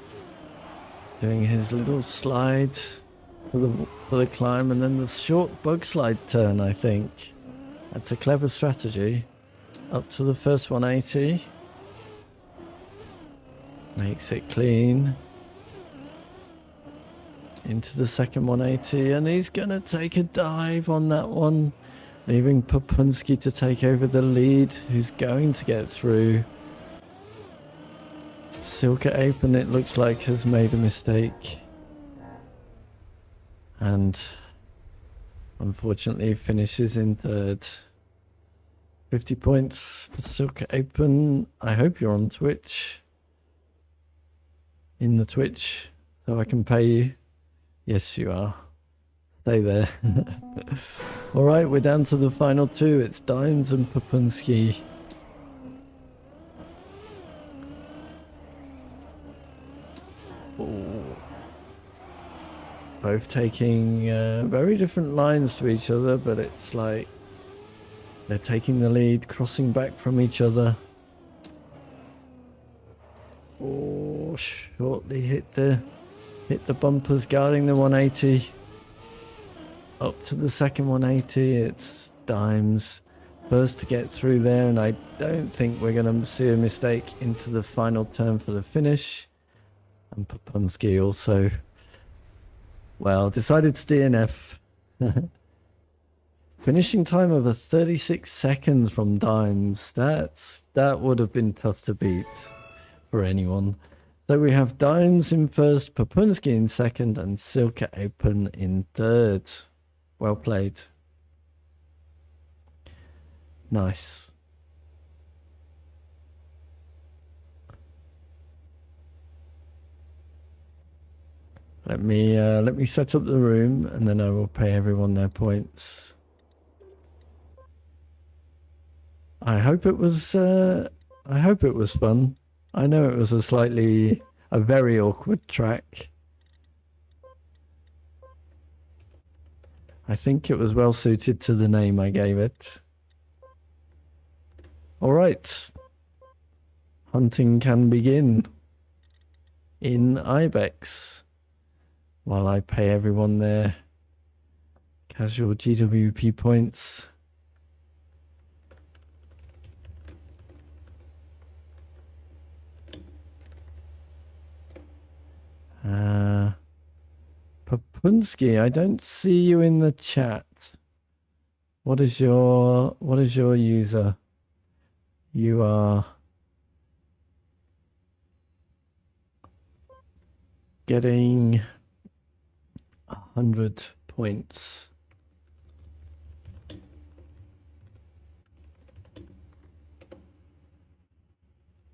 Doing his little slide for the climb and then the short bug slide turn, I think. That's a clever strategy. Up to the first 180. Makes it clean. Into the second 180 and he's going to take a dive on that one. Leaving Papunski to take over the lead, who's going to get through. Silke Apron, it looks like, has made a mistake. And unfortunately finishes in 3rd. 50 points for Silke Apron. I hope you're on Twitch. In the Twitch, so I can pay you. Yes, you are. Stay there. Alright, we're down to the final 2. It's Dimes and Papunski. Ooh. Both taking very different lines to each other, but it's like they're taking the lead, crossing back from each other. Oh, shortly hit the bumpers guarding the 180. Up to the second 180, it's Dimes first to get through there, and I don't think we're going to see a mistake into the final turn for the finish. And Papunski also, well, decided to DNF. Finishing time of a 36 seconds from Dimes. That would have been tough to beat for anyone. So we have Dimes in first, Papunski in second, and Silke Apron in 3rd. Well played. Nice. Let me set up the room, and then I will pay everyone their points. I hope it was fun. I know it was a very awkward track. I think it was well suited to the name I gave it. All right. hunting can begin in Ibex while I pay everyone their casual GWP points. Papunsky, I don't see you in the chat. What is your user? You are getting 100 points.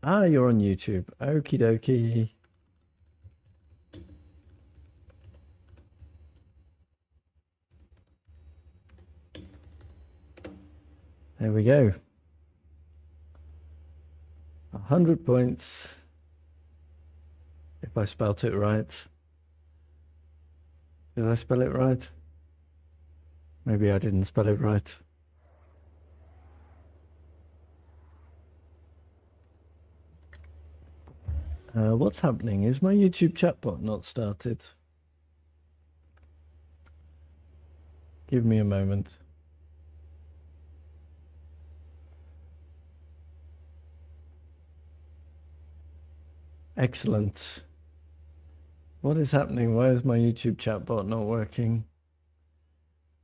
Ah, you're on YouTube. Okie dokie. There we go. 100 points. If I spelt it right. Did I spell it right? Maybe I didn't spell it right. What's happening? Is my YouTube chatbot not started? Give me a moment. Excellent. What is happening? Why is my YouTube chatbot not working?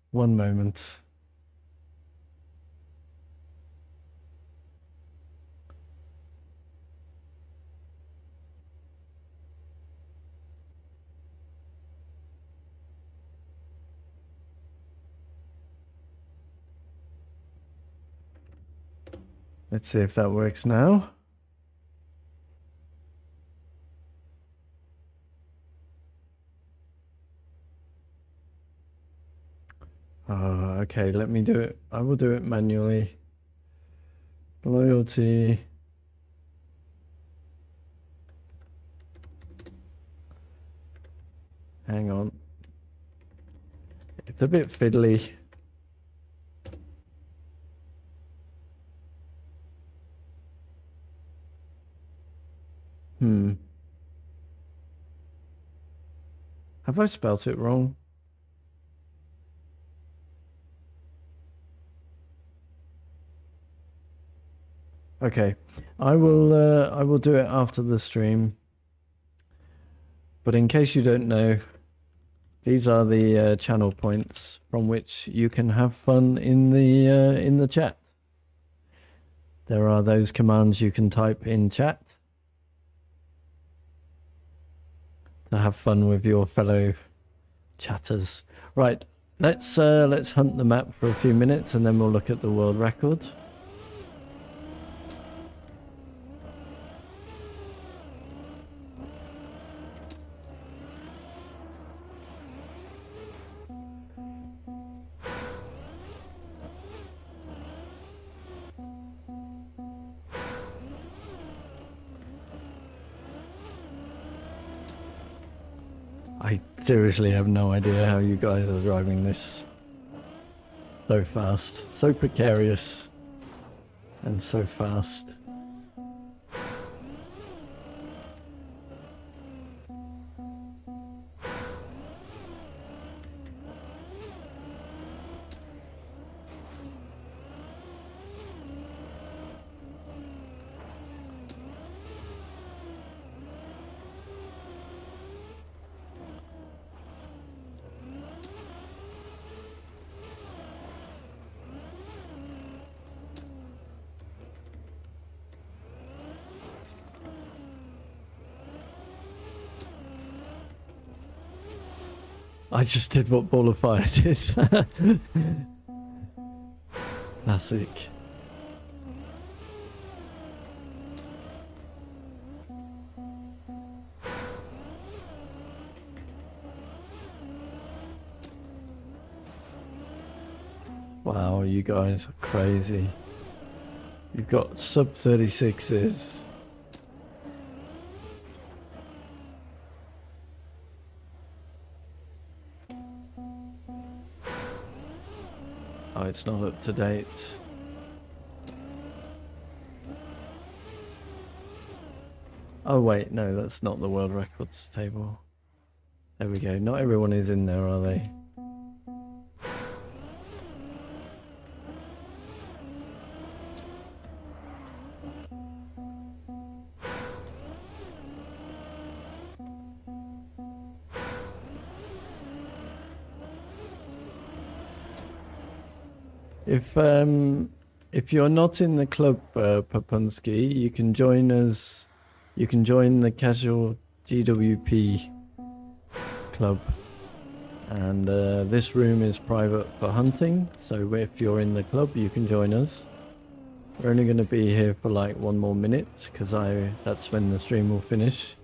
One moment. Let's see if that works now. Okay, let me do it. I will do it manually. Loyalty. Hang on. It's a bit fiddly. Have I spelt it wrong? Okay, I will do it after the stream. But in case you don't know, these are the channel points from which you can have fun in the chat. There are those commands you can type in chat to have fun with your fellow chatters. Right, let's hunt the map for a few minutes and then we'll look at the world record. I seriously have no idea how you guys are driving this so fast, so precarious, and so fast. I just did what Ball of Fire did. Classic. Wow, you guys are crazy. You've got sub 36s. Oh, it's not up to date. Oh wait, no, that's not the world records table. There we go. Not everyone is in there, are they? If you're not in the club, Papunsky, you can join us. You can join the casual GWP club, and this room is private for hunting. So if you're in the club, you can join us. We're only going to be here for like 1 more minute because that's when the stream will finish.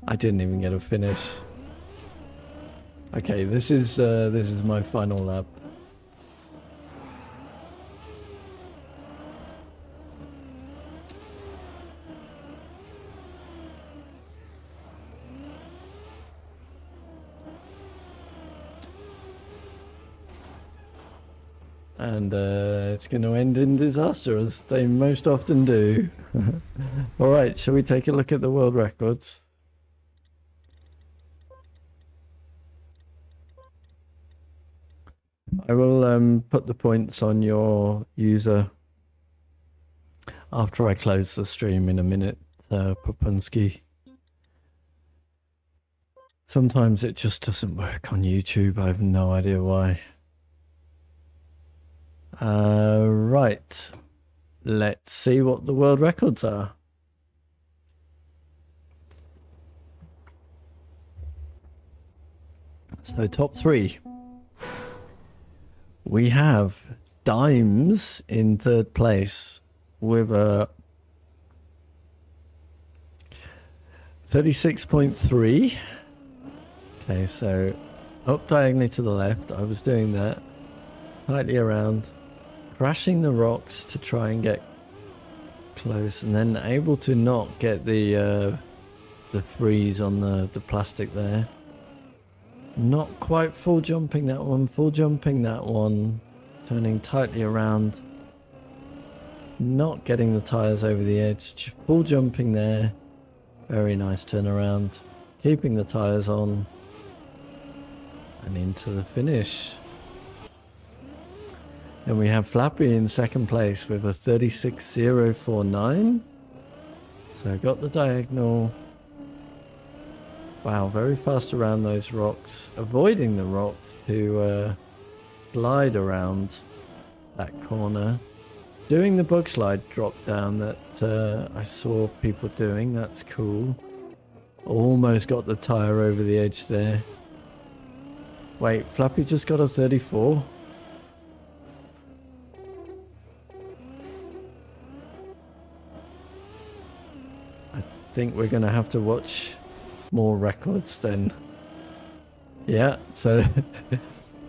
I didn't even get a finish. Okay, this is my final lap. And it's going to end in disaster, as they most often do. Alright, shall we take a look at the world records? I will put the points on your user after I close the stream in a minute, Papunsky. Sometimes it just doesn't work on YouTube. I have no idea why. Right. Let's see what the world records are. So top 3. We have Dimes in 3rd place with a 36.3. Okay, so up diagonally to the left, I was doing that. Tightly around, crashing the rocks to try and get close, and then able to not get the freeze on the plastic there. Not quite full jumping that one, full jumping that one, turning tightly around, not getting the tyres over the edge, full jumping there, very nice turnaround, keeping the tyres on, and into the finish. Then we have Flappy in 2nd place with a 36.049. So got the diagonal. Wow, very fast around those rocks, avoiding the rocks to glide around that corner. Doing the bug slide drop down that I saw people doing, that's cool. Almost got the tyre over the edge there. Wait, Flappy just got a 34? I think we're going to have to watch more records then. Yeah, so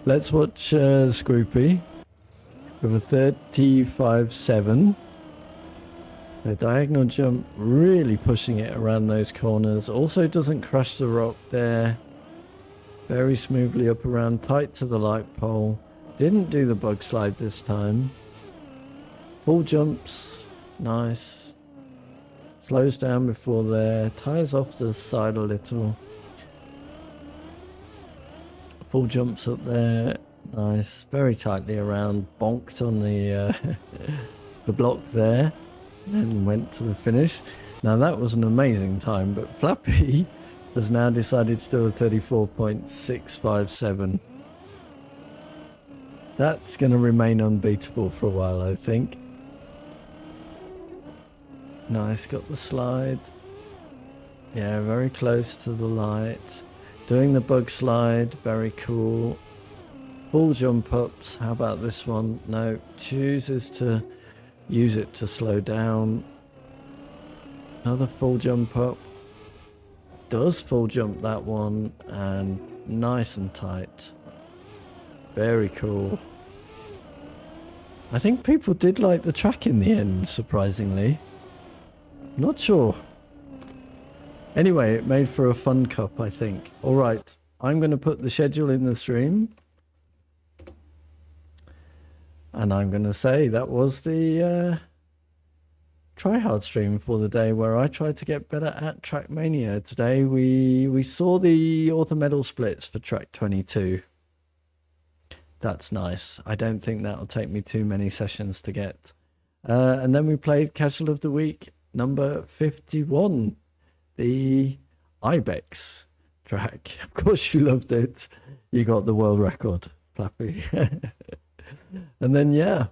let's watch Scroopy with a 35.7. The diagonal jump, really pushing it around those corners. Also doesn't crash the rock there. Very smoothly up around, tight to the light pole. Didn't do the bug slide this time. Full jumps, nice. Slows down before there, tyres off to the side a little. Full jumps up there, nice. Very tightly around, bonked on the the block there, and went to the finish. Now that was an amazing time, but Flappy has now decided to do a 34.657. That's going to remain unbeatable for a while, I think. Nice, got the slide. Yeah, very close to the light. Doing the bug slide, very cool. Full jump ups, how about this one? No, chooses to use it to slow down. Another full jump up. Does full jump that one, and nice and tight. Very cool. I think people did like the track in the end, surprisingly. Not sure. Anyway, it made for a fun cup, I think. All right, I'm going to put the schedule in the stream. And I'm going to say that was the try hard stream for the day where I tried to get better at Trackmania. Today we saw the auto medal splits for track 22. That's nice. I don't think that'll take me too many sessions to get. And then we played Casual of the Week number 51, the Ibex track. Of course you loved it. You got the world record, Flappy. And then, yeah.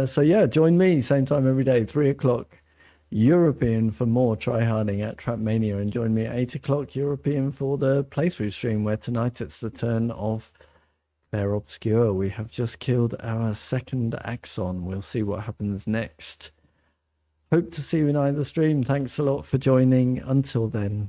So, yeah, join me same time every day, 3 o'clock European for more tryharding at Trackmania. And join me at 8 o'clock European for the playthrough stream, where tonight it's the turn of Claire Obscure. We have just killed our second Axon. We'll see what happens next. Hope to see you in either stream. Thanks a lot for joining. Until then.